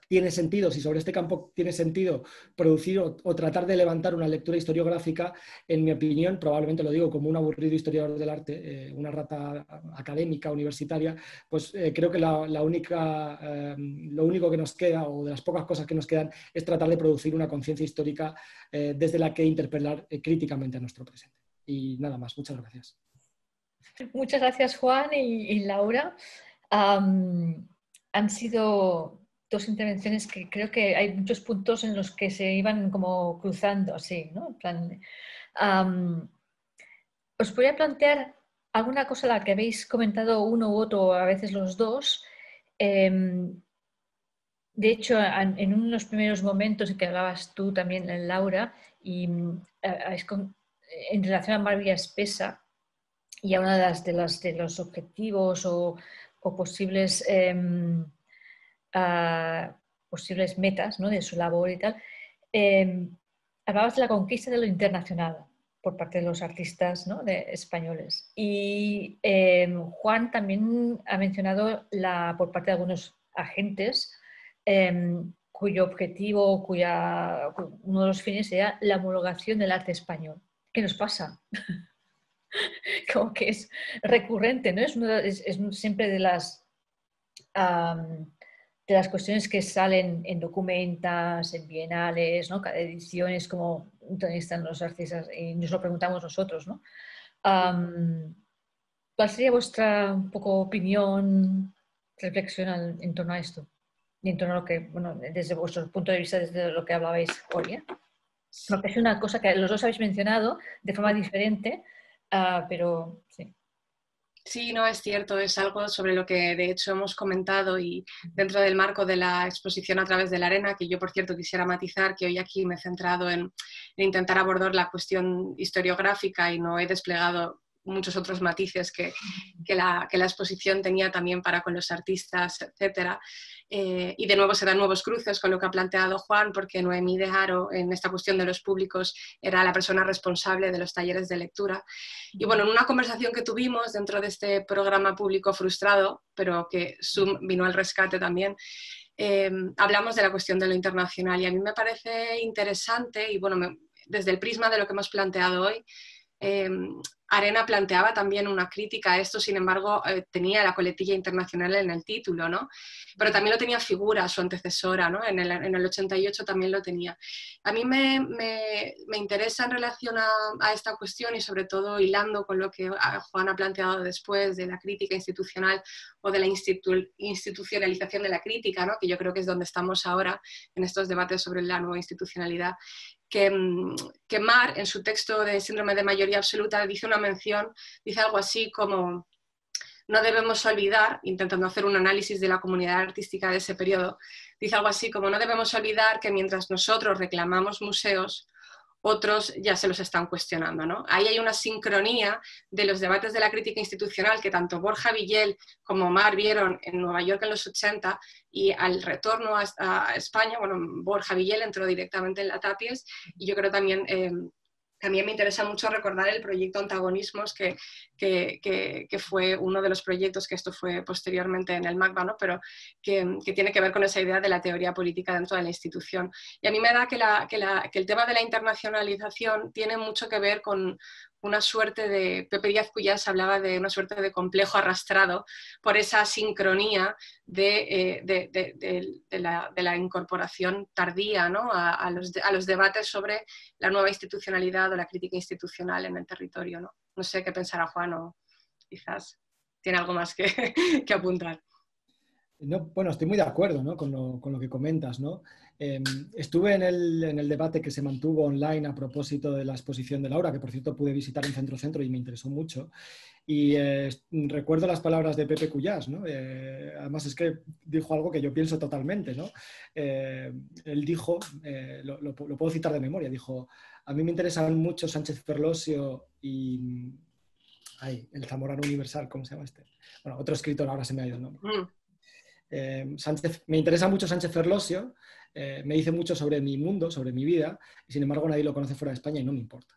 tiene sentido, si sobre este campo tiene sentido producir o tratar de levantar una lectura historiográfica, en mi opinión, probablemente lo digo como un aburrido historiador del arte, una rata académica, universitaria, pues creo que lo único que nos queda, o de las pocas cosas que nos quedan, es tratar de producir una conciencia histórica desde la que interpelar críticamente a nuestro presente. Y nada más, muchas gracias.
Muchas gracias, Juan y Laura. Han sido dos intervenciones que creo que hay muchos puntos en los que se iban como cruzando, así, ¿no? En plan, os voy a plantear alguna cosa la que habéis comentado uno u otro, a veces los dos. De hecho, en uno de los primeros momentos en que hablabas tú también, Laura, y en relación a Mar Villa Espesa, y a una de los objetivos o posibles, posibles metas, ¿no?, de su labor y tal, hablabas de la conquista de lo internacional por parte de los artistas, ¿no?, españoles. Y Juan también ha mencionado por parte de algunos agentes cuyo objetivo, uno de los fines era la homologación del arte español. ¿Qué nos pasa? Como que es recurrente, ¿no? Es siempre de las cuestiones que salen en documentas, en bienales, ¿no? Cada edición es como donde están los artistas y nos lo preguntamos nosotros, ¿no? ¿Cuál sería vuestra un poco opinión, reflexión en torno a esto? Y en torno a lo que, bueno, desde vuestro punto de vista, desde lo que hablabais hoy, ¿eh? Porque es una cosa que los dos habéis mencionado de forma diferente, pero sí.
Sí, no, es cierto, es algo sobre lo que de hecho hemos comentado y dentro del marco de la exposición a través de la arena, que yo por cierto quisiera matizar que hoy aquí me he centrado en intentar abordar la cuestión historiográfica y no he desplegado muchos otros matices que la exposición tenía también para con los artistas, etcétera. Y de nuevo se dan nuevos cruces con lo que ha planteado Juan, porque Noemí de Haro, en esta cuestión de los públicos, era la persona responsable de los talleres de lectura. Y bueno, en una conversación que tuvimos dentro de este programa público frustrado, pero que Zoom vino al rescate también, hablamos de la cuestión de lo internacional y a mí me parece interesante y bueno, desde el prisma de lo que hemos planteado hoy, Arena planteaba también una crítica a esto, sin embargo, tenía la coletilla internacional en el título, ¿no? Pero también lo tenía Figura, su antecesora, ¿no? En el 88 también lo tenía. A mí me interesa en relación a esta cuestión y sobre todo hilando con lo que Juan ha planteado después de la crítica institucional o de la institucionalización de la crítica, ¿no? Que yo creo que es donde estamos ahora en estos debates sobre la nueva institucionalidad. Que Mar, en su texto de Síndrome de Mayoría Absoluta, dice una mención, dice algo así como: no debemos olvidar, intentando hacer un análisis de la comunidad artística de ese periodo, dice algo así como: no debemos olvidar que mientras nosotros reclamamos museos, otros ya se los están cuestionando, ¿no? Ahí hay una sincronía de los debates de la crítica institucional que tanto Borja Villel como Mar vieron en Nueva York en los 80 y al retorno a España, bueno, Borja Villel entró directamente en la Tapies y yo creo también... También me interesa mucho recordar el proyecto Antagonismos, que fue uno de los proyectos, que esto fue posteriormente en el MACBA, ¿no? Pero que tiene que ver con esa idea de la teoría política dentro de la institución. Y a mí me da que el tema de la internacionalización tiene mucho que ver con una suerte de... Pepe Díaz Cuyás hablaba de una suerte de complejo arrastrado por esa sincronía de la incorporación tardía, ¿no? a los debates sobre la nueva institucionalidad o la crítica institucional en el territorio, ¿no? No sé qué pensará Juan, o quizás tiene algo más que apuntar.
No, bueno, estoy muy de acuerdo, ¿no?, con lo que comentas, ¿no? Estuve en el debate que se mantuvo online a propósito de la exposición de Laura, que por cierto pude visitar en Centro y me interesó mucho. Y recuerdo las palabras de Pepe Cuyás, ¿no? Además es que dijo algo que yo pienso totalmente, ¿no? Él dijo, lo puedo citar de memoria, dijo: a mí me interesan mucho Sánchez Ferlosio y el Zamorano Universal, ¿cómo se llama este? Bueno, otro escritor, ahora se me ha ido el nombre. Me interesa mucho Sánchez Ferlosio, me dice mucho sobre mi mundo, sobre mi vida, y sin embargo nadie lo conoce fuera de España y no me importa.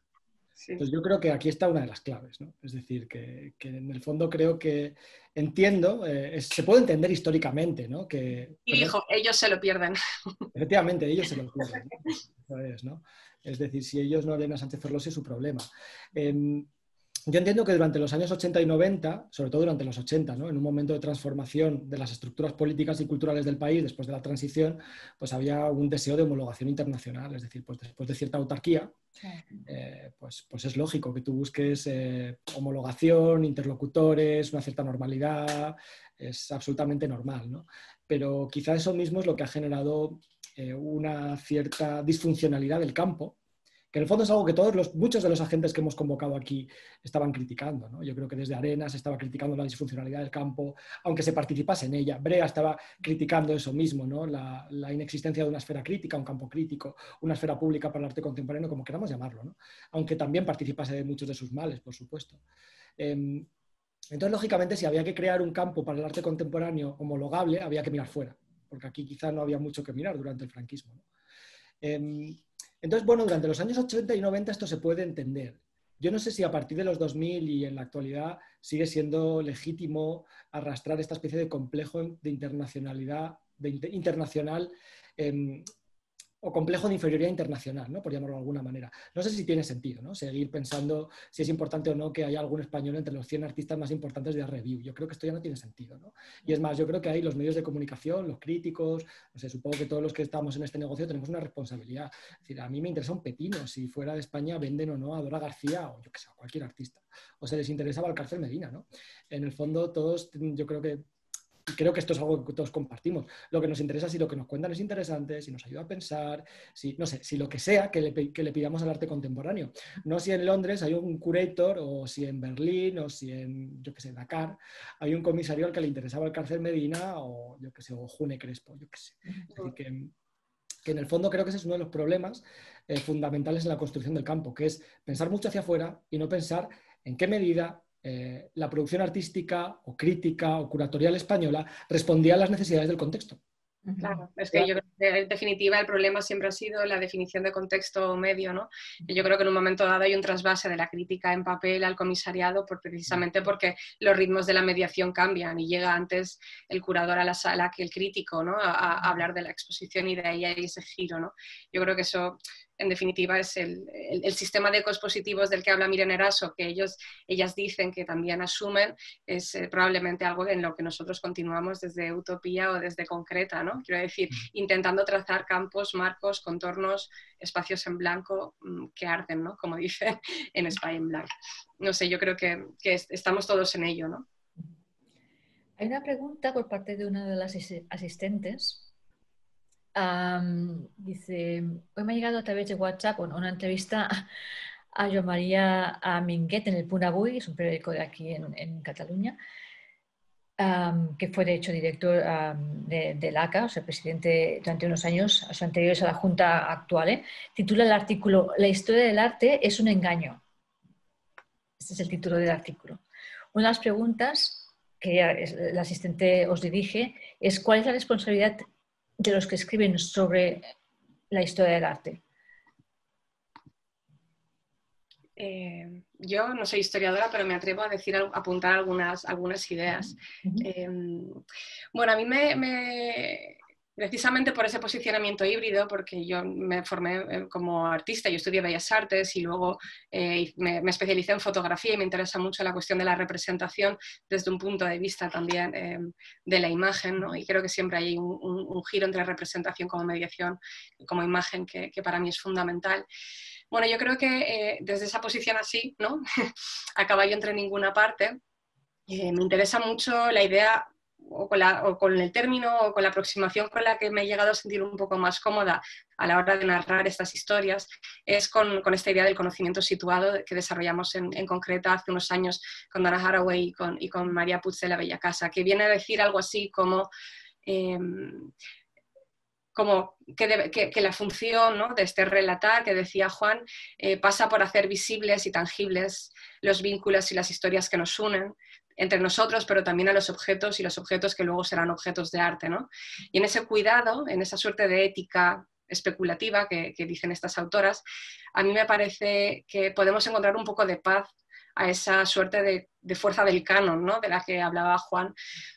Sí.
Entonces yo creo que aquí está una de las claves, ¿no? Es decir, que en el fondo creo que entiendo, se puede entender históricamente, ¿no?
Y dijo, ellos se lo pierden.
Efectivamente, ellos se lo pierden, ¿no? Eso es, ¿no? Es decir, si ellos no leen a Sánchez Ferlosio es su problema. Yo entiendo que durante los años 80 y 90, sobre todo durante los 80, ¿no? En un momento de transformación de las estructuras políticas y culturales del país después de la transición, pues había un deseo de homologación internacional, es decir, pues después de cierta autarquía, pues es lógico que tú busques homologación, interlocutores, una cierta normalidad, es absolutamente normal, ¿no? Pero quizá eso mismo es lo que ha generado una cierta disfuncionalidad del campo, que en el fondo es algo que muchos de los agentes que hemos convocado aquí estaban criticando, ¿no? Yo creo que desde Arenas se estaba criticando la disfuncionalidad del campo, aunque se participase en ella. Brea estaba criticando eso mismo, ¿no? La inexistencia de una esfera crítica, un campo crítico, una esfera pública para el arte contemporáneo, como queramos llamarlo, ¿no? Aunque también participase de muchos de sus males, por supuesto. Entonces, lógicamente, si había que crear un campo para el arte contemporáneo homologable, había que mirar fuera, porque aquí quizá no había mucho que mirar durante el franquismo, ¿no? Entonces, bueno, durante los años 80 y 90 esto se puede entender. Yo no sé si a partir de los 2000 y en la actualidad sigue siendo legítimo arrastrar esta especie de complejo de internacionalidad, internacional, o complejo de inferioridad internacional, ¿no? Por llamarlo de alguna manera. No sé si tiene sentido, ¿no? Seguir pensando si es importante o no que haya algún español entre los 100 artistas más importantes de Art Review. Yo creo que esto ya no tiene sentido, ¿no? Y es más, yo creo que ahí los medios de comunicación, los críticos, no sé, supongo que todos los que estamos en este negocio tenemos una responsabilidad. Es decir, a mí me interesa un pepino si fuera de España venden o no a Dora García o yo qué sé, a cualquier artista. O se les interesa Valcárcel Medina, ¿no? En el fondo todos, yo creo que esto es algo que todos compartimos. Lo que nos interesa es si lo que nos cuentan es interesante, si nos ayuda a pensar, si, no sé, si lo que sea que le pidamos al arte contemporáneo. No si en Londres hay un curator, o si en Berlín, o si en, yo qué sé, Dakar, hay un comisario al que le interesaba el Cárcel Medina, o yo qué sé, o June Crespo, yo qué sé. Es decir, que en el fondo creo que ese es uno de los problemas fundamentales en la construcción del campo, que es pensar mucho hacia afuera y no pensar en qué medida la producción artística o crítica o curatorial española respondía a las necesidades del contexto.
Claro, es que yo creo que en definitiva el problema siempre ha sido la definición de contexto medio, ¿no? Y yo creo que en un momento dado hay un trasvase de la crítica en papel al comisariado precisamente porque los ritmos de la mediación cambian y llega antes el curador a la sala que el crítico, ¿no? A hablar de la exposición y de ahí hay ese giro, ¿no? Yo creo que eso en definitiva es el sistema de ecos positivos del que habla Miren Eraso, que ellas dicen que también asumen, es probablemente algo en lo que nosotros continuamos desde Utopía o desde Concreta, ¿no? Quiero decir, intentando trazar campos, marcos, contornos, espacios en blanco que arden, ¿no? Como dice en España en blanco. No sé, yo creo que estamos todos en ello, ¿no?
Hay una pregunta por parte de una de las asistentes. Dice, hoy me ha llegado a través de WhatsApp una entrevista a Joan María Minguet en el Punt Avui, que es un periódico de aquí en Cataluña, que fue de hecho director de l'ACA, o sea, presidente durante unos años anteriores a la Junta actual. Titula el artículo "La historia del arte es un engaño". Este es el título del artículo. Una de las preguntas que el asistente os dirige es ¿cuál es la responsabilidad de los que escriben sobre la historia del arte?
Yo no soy historiadora, pero me atrevo a apuntar algunas ideas. Bueno, a mí precisamente por ese posicionamiento híbrido, porque yo me formé como artista, yo estudié Bellas Artes y luego me especialicé en fotografía y me interesa mucho la cuestión de la representación desde un punto de vista también de la imagen, ¿no? Y creo que siempre hay un giro entre representación como mediación, como imagen, que para mí es fundamental. Bueno, yo creo que desde esa posición así, ¿no? A caballo entre ninguna parte, me interesa mucho la idea o con el término o con la aproximación con la que me he llegado a sentir un poco más cómoda a la hora de narrar estas historias, es con esta idea del conocimiento situado que desarrollamos en Concreta hace unos años con Donna Haraway y con María Puig de la Bella Casa, que viene a decir algo así como como que la función, ¿no?, de este relatar, que decía Juan, pasa por hacer visibles y tangibles los vínculos y las historias que nos unen entre nosotros, pero también a los objetos y los objetos que luego serán objetos de arte, ¿no? Y en ese cuidado, en esa suerte de ética especulativa que dicen estas autoras, a mí me parece que podemos encontrar un poco de paz a esa suerte de fuerza del canon, ¿no?, de la que hablaba Juan,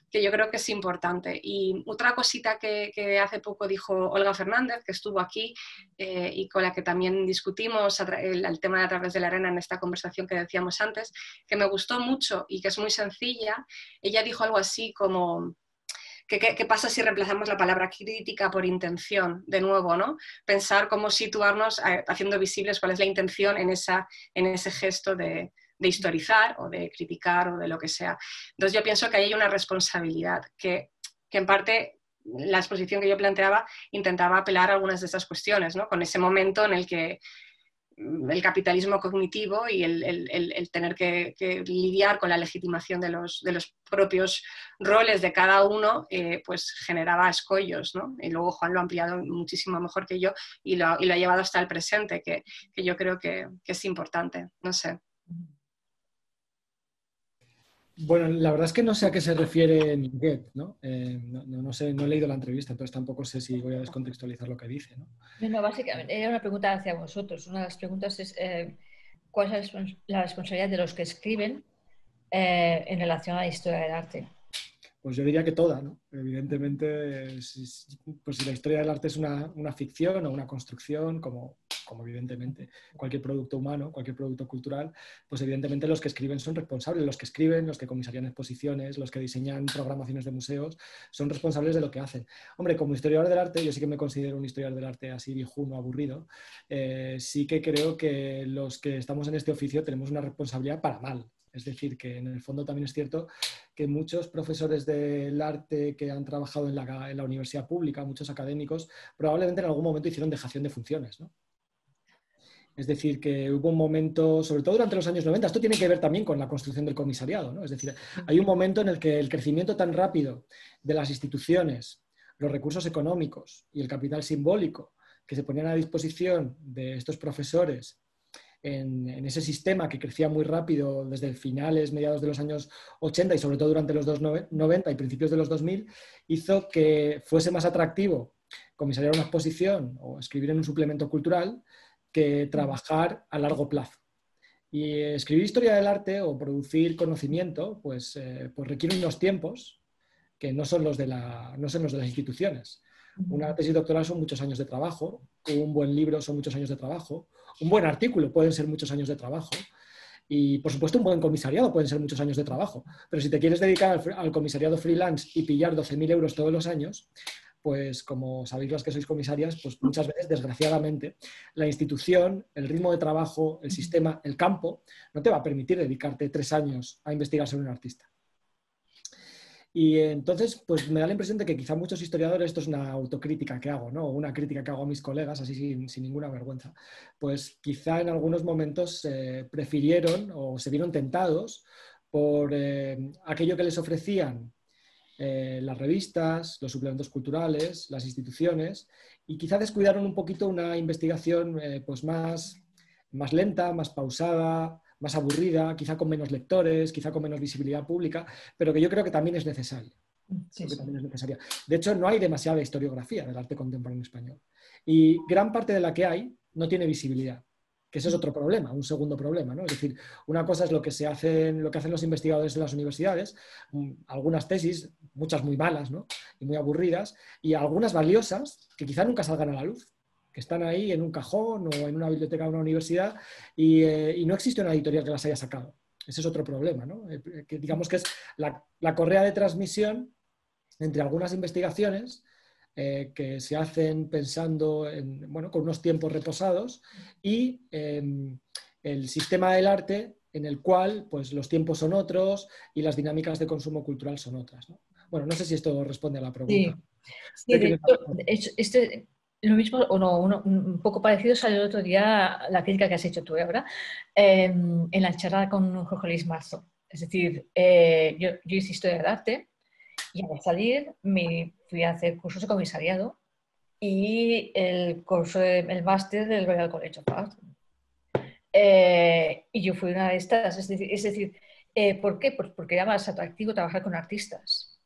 que yo creo que es importante. Y otra cosita que hace poco dijo Olga Fernández, que estuvo aquí y con la que también discutimos el tema de A través de la arena en esta conversación que decíamos antes, que me gustó mucho y que es muy sencilla. Ella dijo algo así como: ¿qué pasa si reemplazamos la palabra crítica por intención? De nuevo, ¿no? Pensar cómo situarnos haciendo visibles cuál es la intención en ese gesto de historizar o de criticar o de lo que sea. Entonces yo pienso que ahí hay una responsabilidad que en parte la exposición que yo planteaba intentaba apelar a algunas de esas cuestiones, ¿no?, con ese momento en el que el capitalismo cognitivo y el tener que lidiar con la legitimación de los propios roles de cada uno, pues generaba escollos, ¿no? Y luego Juan lo ha ampliado muchísimo mejor que yo y lo ha llevado hasta el presente, que yo creo que es importante, no sé.
Bueno, la verdad es que no sé a qué se refiere Ninguet, ¿no? No sé, no he leído la entrevista, entonces tampoco sé si voy a descontextualizar lo que dice, ¿no?
No, básicamente era una pregunta hacia vosotros. Una de las preguntas es ¿cuál es la responsabilidad de los que escriben en relación a la historia del arte?
Pues yo diría que toda, ¿no? Evidentemente, pues si la historia del arte es una ficción o una construcción, como evidentemente cualquier producto humano, cualquier producto cultural, pues evidentemente los que escriben son responsables. Los que escriben, los que comisarían exposiciones, los que diseñan programaciones de museos, son responsables de lo que hacen. Hombre, como historiador del arte, yo sí que me considero un historiador del arte así viejuno, aburrido, sí que creo que los que estamos en este oficio tenemos una responsabilidad para mal. Es decir, que en el fondo también es cierto que muchos profesores del arte que han trabajado en la universidad pública, muchos académicos, probablemente en algún momento hicieron dejación de funciones, ¿no? Es decir, que hubo un momento, sobre todo durante los años 90, esto tiene que ver también con la construcción del comisariado, ¿no? Es decir, hay un momento en el que el crecimiento tan rápido de las instituciones, los recursos económicos y el capital simbólico que se ponían a disposición de estos profesores en ese sistema que crecía muy rápido desde finales, mediados de los años 80 y sobre todo durante los 90 y principios de los 2000, hizo que fuese más atractivo comisariar una exposición o escribir en un suplemento cultural que trabajar a largo plazo. Y escribir historia del arte o producir conocimiento pues requiere unos tiempos que no son los de las instituciones. Una tesis doctoral son muchos años de trabajo, un buen libro son muchos años de trabajo, un buen artículo pueden ser muchos años de trabajo y, por supuesto, un buen comisariado pueden ser muchos años de trabajo. Pero si te quieres dedicar al comisariado freelance y pillar 12.000 euros todos los años, pues como sabéis las que sois comisarias, pues muchas veces, desgraciadamente, la institución, el ritmo de trabajo, el sistema, el campo, no te va a permitir dedicarte 3 años a investigar sobre un artista. Y entonces, pues me da la impresión de que quizá muchos historiadores, esto es una autocrítica que hago, ¿no? O una crítica que hago a mis colegas, así sin ninguna vergüenza, pues quizá en algunos momentos prefirieron o se vieron tentados por aquello que les ofrecían las revistas, los suplementos culturales, las instituciones, y quizá descuidaron un poquito una investigación pues más lenta, más pausada, más aburrida, quizá con menos lectores, quizá con menos visibilidad pública, pero que yo creo que también es necesaria. Sí. También es necesaria. De hecho, no hay demasiada historiografía del arte contemporáneo español. Y gran parte de la que hay no tiene visibilidad, que ese es otro problema, un segundo problema, ¿no? Es decir, una cosa es lo que hacen los investigadores en las universidades, algunas tesis, muchas muy malas, ¿no? Y muy aburridas, y algunas valiosas que quizá nunca salgan a la luz, que están ahí en un cajón o en una biblioteca de una universidad y no existe una editorial que las haya sacado. Ese es otro problema, ¿no? Que digamos que es la correa de transmisión entre algunas investigaciones que se hacen pensando con unos tiempos reposados y el sistema del arte en el cual pues, los tiempos son otros y las dinámicas de consumo cultural son otras, ¿no? Bueno, no sé si esto responde a la pregunta.
Sí, de hecho, lo mismo, o no, un poco parecido salió el otro día la crítica que has hecho tú ahora, en la charla con Jorge Luis Marzo. Es decir, yo hice historia del arte y al salir me fui a hacer cursos de comisariado y el curso, el máster del Royal College of Art. Y yo fui una de estas, es decir, ¿por qué? Pues porque era más atractivo trabajar con artistas.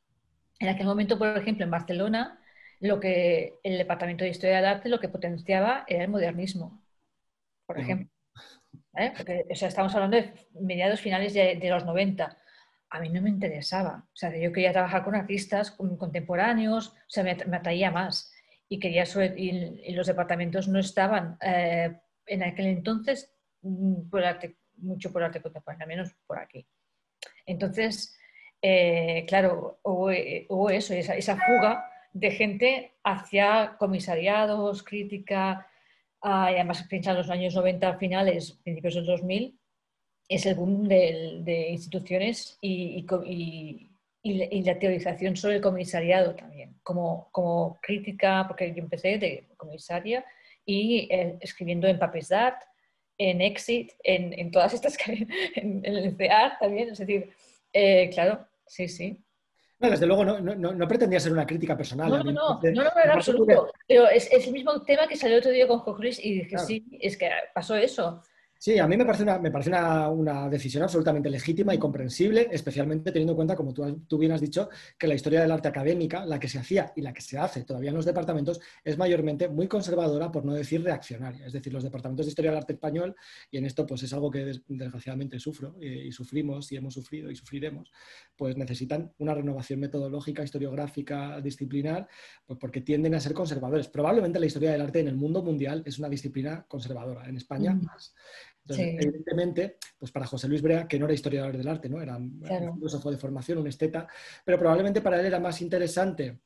En aquel momento, por ejemplo, en Barcelona, lo que el Departamento de Historia del Arte lo que potenciaba era el modernismo, por ejemplo. Porque, o sea, estamos hablando de mediados finales de los 90. A mí no me interesaba. O sea, yo quería trabajar con artistas contemporáneos, o sea, me atraía más. Y, y los departamentos no estaban en aquel entonces mucho por arte contemporáneo, al menos por aquí. Entonces, claro, hubo eso, esa fuga de gente hacia comisariados, crítica, y además piensa en los años 90 finales, principios del 2000, es el boom de instituciones y la teorización sobre el comisariado también, como crítica, porque yo empecé de comisaria y escribiendo en Papers d'Art, en Exit, en todas estas, en el CEAR también, es decir, claro, sí, sí.
No, desde luego no pretendía ser una crítica personal.
No,
A
no,
mí
no,
me
no, no, en
parece curioso.
absoluto. Pero es el mismo tema que salió otro día con Jorge Luis y dije,
Claro.
sí, es que pasó eso.
Sí, a mí me parece una decisión absolutamente legítima y comprensible, especialmente teniendo en cuenta, como tú bien has dicho, que la historia del arte académica, la que se hacía y la que se hace todavía en los departamentos, es mayormente muy conservadora, por no decir reaccionaria. Es decir, los departamentos de historia del arte español, y en esto pues es algo que desgraciadamente sufro y sufrimos y hemos sufrido y sufriremos, pues necesitan una renovación metodológica, historiográfica, disciplinar, pues porque tienden a ser conservadores. Probablemente la historia del arte en el mundo mundial es una disciplina conservadora, en España más. Entonces,
Sí,
evidentemente, pues para José Luis Brea, que no era historiador del arte, ¿no? Era un
claro.
filósofo de formación, un esteta, pero probablemente para él era más interesante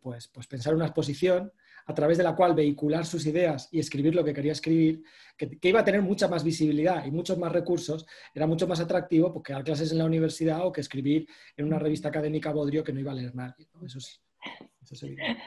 pues pensar una exposición a través de la cual vehicular sus ideas y escribir lo que quería escribir, que iba a tener mucha más visibilidad y muchos más recursos, era mucho más atractivo porque dar clases en la universidad o que escribir en una revista académica bodrio que no iba a leer nadie, ¿no? Eso es evidente.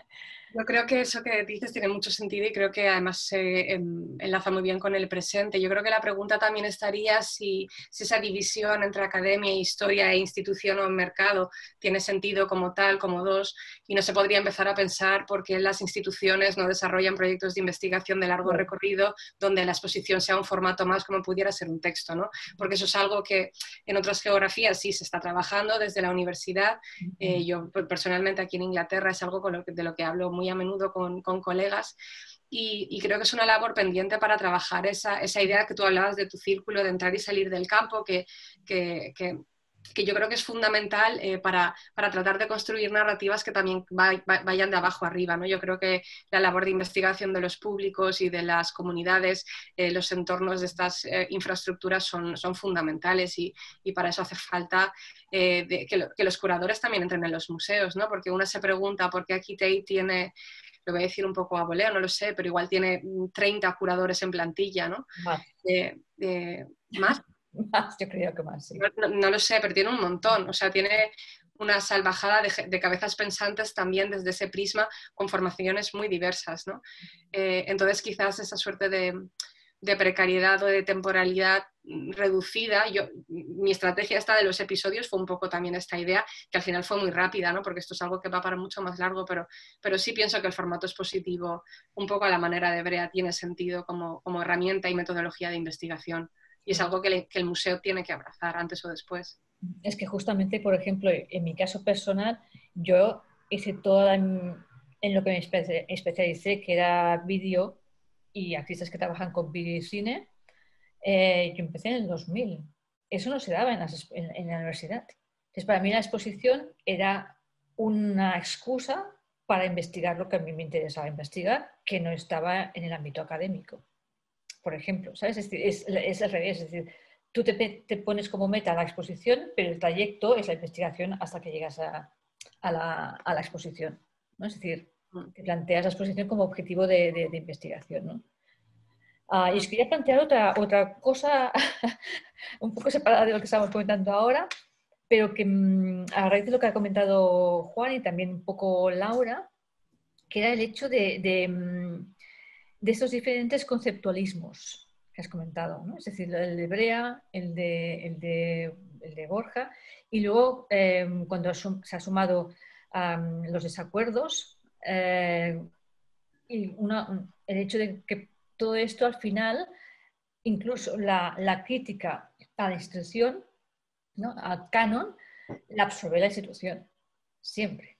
Yo creo que eso que dices tiene mucho sentido y creo que además se enlaza muy bien con el presente. Yo creo que la pregunta también estaría si esa división entre academia, historia e institución o mercado tiene sentido como tal, como dos, y no se podría empezar a pensar por qué las instituciones no desarrollan proyectos de investigación de largo recorrido donde la exposición sea un formato más como pudiera ser un texto, ¿no? Porque eso es algo que en otras geografías sí se está trabajando desde la universidad. Yo personalmente aquí en Inglaterra es algo de lo que hablo muy a menudo con colegas y creo que es una labor pendiente para trabajar esa idea que tú hablabas de tu círculo, de entrar y salir del campo, que yo creo que es fundamental para tratar de construir narrativas que también vayan de abajo arriba, ¿no? Yo creo que la labor de investigación de los públicos y de las comunidades, los entornos de estas infraestructuras son fundamentales y para eso hace falta que los curadores también entren en los museos, ¿no? Porque uno se pregunta por qué aquí Tate tiene, lo voy a decir un poco a voleo, no lo sé, pero igual tiene 30 curadores en plantilla, ¿no?
Más,
¿Más?
más, yo creo que más, sí.
No lo sé, pero tiene un montón. O sea, tiene una salvajada de cabezas pensantes también desde ese prisma con formaciones muy diversas, ¿no? Entonces, quizás esa suerte de precariedad o de temporalidad reducida. Mi estrategia esta de los episodios fue un poco también esta idea, que al final fue muy rápida, ¿no? Porque esto es algo que va para mucho más largo, pero sí pienso que el formato expositivo, un poco a la manera de Brea, tiene sentido como herramienta y metodología de investigación. Y es algo que el museo tiene que abrazar antes o después.
Es que justamente, por ejemplo, en mi caso personal, yo hice todo en lo que me especialicé, que era vídeo y artistas que trabajan con vídeo y cine. Yo empecé en el 2000. Eso no se daba en la universidad. Entonces, para mí la exposición era una excusa para investigar lo que a mí me interesaba investigar, que no estaba en el ámbito académico, por ejemplo, ¿sabes? Es al revés, es decir, tú te pones como meta la exposición, pero el trayecto es la investigación hasta que llegas a la exposición, ¿no? Es decir, te planteas la exposición como objetivo de investigación, ¿no? Y os quería plantear otra cosa un poco separada de lo que estamos comentando ahora, pero que a raíz de lo que ha comentado Juan y también un poco Laura, que era el hecho de estos diferentes conceptualismos que has comentado, ¿no? Es decir, el de Brea, el de Borja, y luego cuando se ha sumado los desacuerdos, y el hecho de que todo esto al final, incluso la crítica a la institución, ¿no? Al canon, la absorbe la institución, siempre.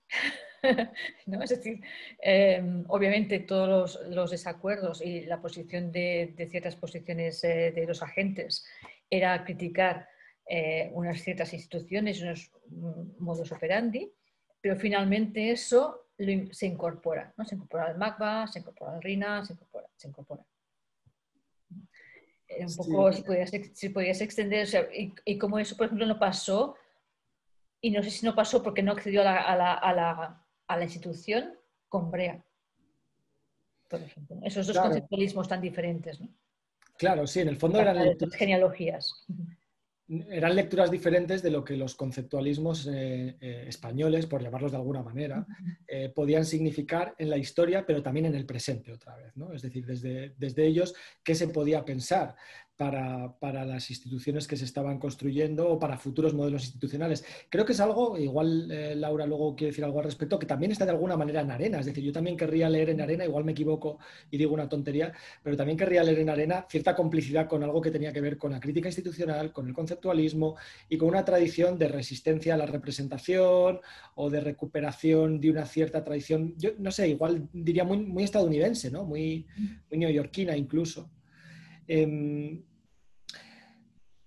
¿No? Es decir, obviamente todos los desacuerdos y la posición de ciertas posiciones de los agentes era criticar unas ciertas instituciones, unos modus operandi, pero finalmente eso se incorpora, ¿no? Se incorpora al MACBA, se incorpora al RINA, se incorpora. Un poco,
Sí.
si podías extender, o sea, y como eso, por ejemplo, no pasó, y no sé si no pasó porque no accedió a la institución con Brea, por ejemplo. Esos dos
Claro,
conceptualismos tan diferentes, ¿no?
claro, sí, en el fondo
Las genealogías.
eran lecturas diferentes de lo que los conceptualismos españoles, por llamarlos de alguna manera, podían significar en la historia, pero también en el presente otra vez, ¿no? Es decir, desde ellos, ¿qué se podía pensar para las instituciones que se estaban construyendo o para futuros modelos institucionales? Creo que es algo, igual Laura luego quiere decir algo al respecto, que también está de alguna manera en Arena. Es decir, yo también querría leer en Arena, igual me equivoco y digo una tontería, pero también querría leer en Arena cierta complicidad con algo que tenía que ver con la crítica institucional, con el conceptualismo y con una tradición de resistencia a la representación o de recuperación de una cierta tradición, yo no sé, igual diría muy, muy estadounidense, ¿no? Muy neoyorquina incluso.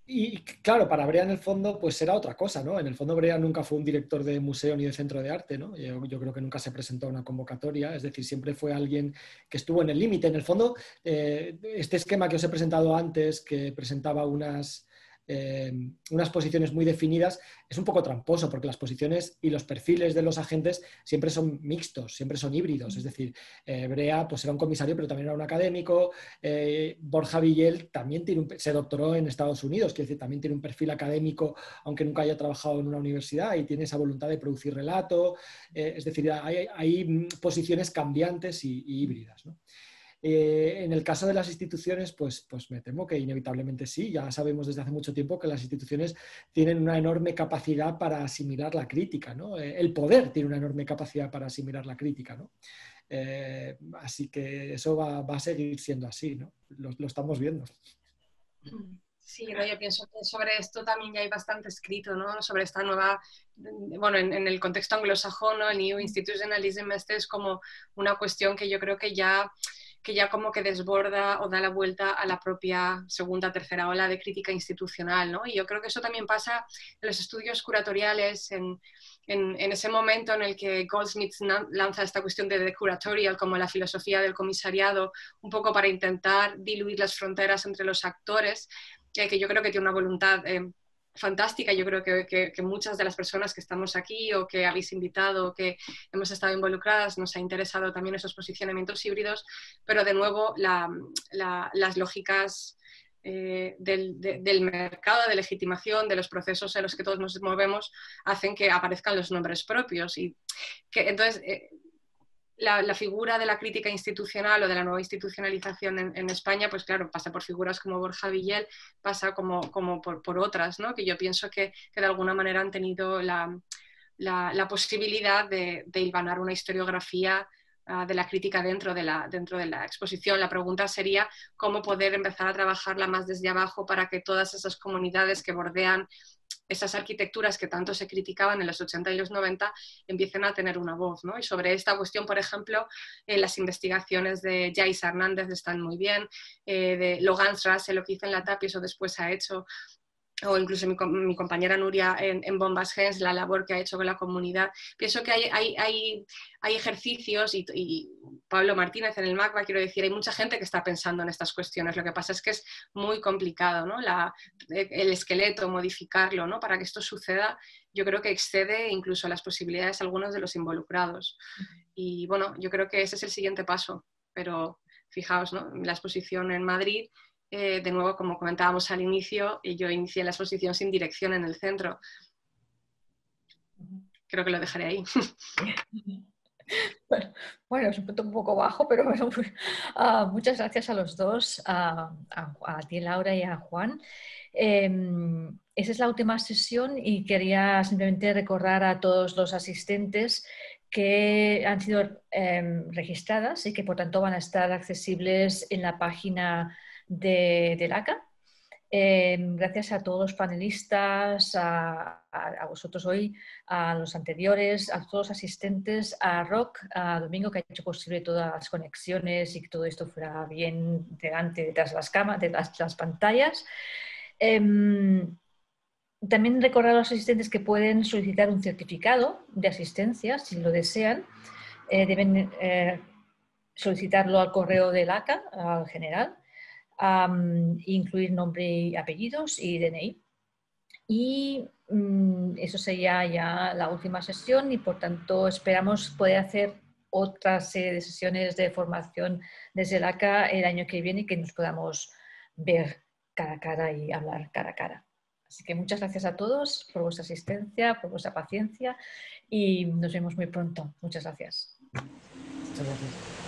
Y claro, para Brea en el fondo pues era otra cosa, ¿no? En el fondo Brea nunca fue un director de museo ni de centro de arte, ¿no? Yo creo que nunca se presentó a una convocatoria, es decir, siempre fue alguien que estuvo en el límite. En el fondo, este esquema que os he presentado antes, que presentaba unas posiciones muy definidas, es un poco tramposo porque las posiciones y los perfiles de los agentes siempre son mixtos, siempre son híbridos. Es decir, Brea pues era un comisario pero también era un académico, Borja Villel también se doctoró en Estados Unidos, quiere decir, también tiene un perfil académico aunque nunca haya trabajado en una universidad y tiene esa voluntad de producir relato. Es decir, hay posiciones cambiantes y híbridas, ¿no? En el caso de las instituciones, pues me temo que inevitablemente sí. Ya sabemos desde hace mucho tiempo que las instituciones tienen una enorme capacidad para asimilar la crítica, ¿no? El poder tiene una enorme capacidad para asimilar la crítica, ¿no? Así que eso va a seguir siendo así, ¿no? Lo estamos viendo.
Sí, no, yo pienso que sobre esto también ya hay bastante escrito, ¿no? Sobre esta nueva, bueno, en el contexto anglosajón, ¿no? El New Institutionalism este es como una cuestión que yo creo que ya como que desborda o da la vuelta a la propia segunda, tercera ola de crítica institucional, ¿no? Y yo creo que eso también pasa en los estudios curatoriales, en ese momento en el que Goldsmith lanza esta cuestión de The Curatorial como la filosofía del comisariado, un poco para intentar diluir las fronteras entre los actores, que yo creo que tiene una voluntad fantástica. Yo creo que muchas de las personas que estamos aquí o que habéis invitado o que hemos estado involucradas nos ha interesado también esos posicionamientos híbridos, pero de nuevo las lógicas del mercado de legitimación, de los procesos en los que todos nos movemos, hacen que aparezcan los nombres propios y que entonces la figura de la crítica institucional o de la nueva institucionalización en España, pues claro, pasa por figuras como Borja Villel, pasa como por otras, ¿no? Que yo pienso que de alguna manera han tenido la posibilidad de hilvanar una historiografía de la crítica dentro de la exposición. La pregunta sería cómo poder empezar a trabajarla más desde abajo para que todas esas comunidades que bordean esas arquitecturas que tanto se criticaban en los 80 y los 90 empiecen a tener una voz, ¿no? Y sobre esta cuestión, por ejemplo, las investigaciones de Jais Hernández están muy bien, de Logan Russell, lo que hizo en la TAPI, eso después ha hecho, o incluso mi compañera Nuria en Bombas Gens, la labor que ha hecho con la comunidad. Pienso que hay ejercicios y Pablo Martínez en el MACBA, quiero decir, hay mucha gente que está pensando en estas cuestiones. Lo que pasa es que es muy complicado, ¿no? El esqueleto, modificarlo, ¿no? Para que esto suceda, yo creo que excede incluso las posibilidades de algunos de los involucrados. Y bueno, yo creo que ese es el siguiente paso, pero fijaos, ¿no? La exposición en Madrid, de nuevo, como comentábamos al inicio, yo inicié la exposición sin dirección en el centro. Creo que lo dejaré ahí.
Bueno, es un punto un poco bajo, pero bueno, muchas gracias a los dos, a ti Laura y a Juan. Esa es la última sesión y quería simplemente recordar a todos los asistentes que han sido registradas y que por tanto van a estar accesibles en la página del ACA. Gracias a todos los panelistas, a vosotros hoy, a los anteriores, a todos los asistentes, a Roc, a Domingo, que ha hecho posible todas las conexiones y que todo esto fuera bien detrás de las cámaras, de las pantallas. También recordar a los asistentes que pueden solicitar un certificado de asistencia si lo desean. Deben solicitarlo al correo del ACA, al general, incluir nombre y apellidos y DNI. Y eso sería ya la última sesión y por tanto esperamos poder hacer otra serie de sesiones de formación desde el ACA el año que viene y que nos podamos ver cara a cara y hablar cara a cara. Así que muchas gracias a todos por vuestra asistencia, por vuestra paciencia y nos vemos muy pronto. Muchas gracias.
Muchas gracias.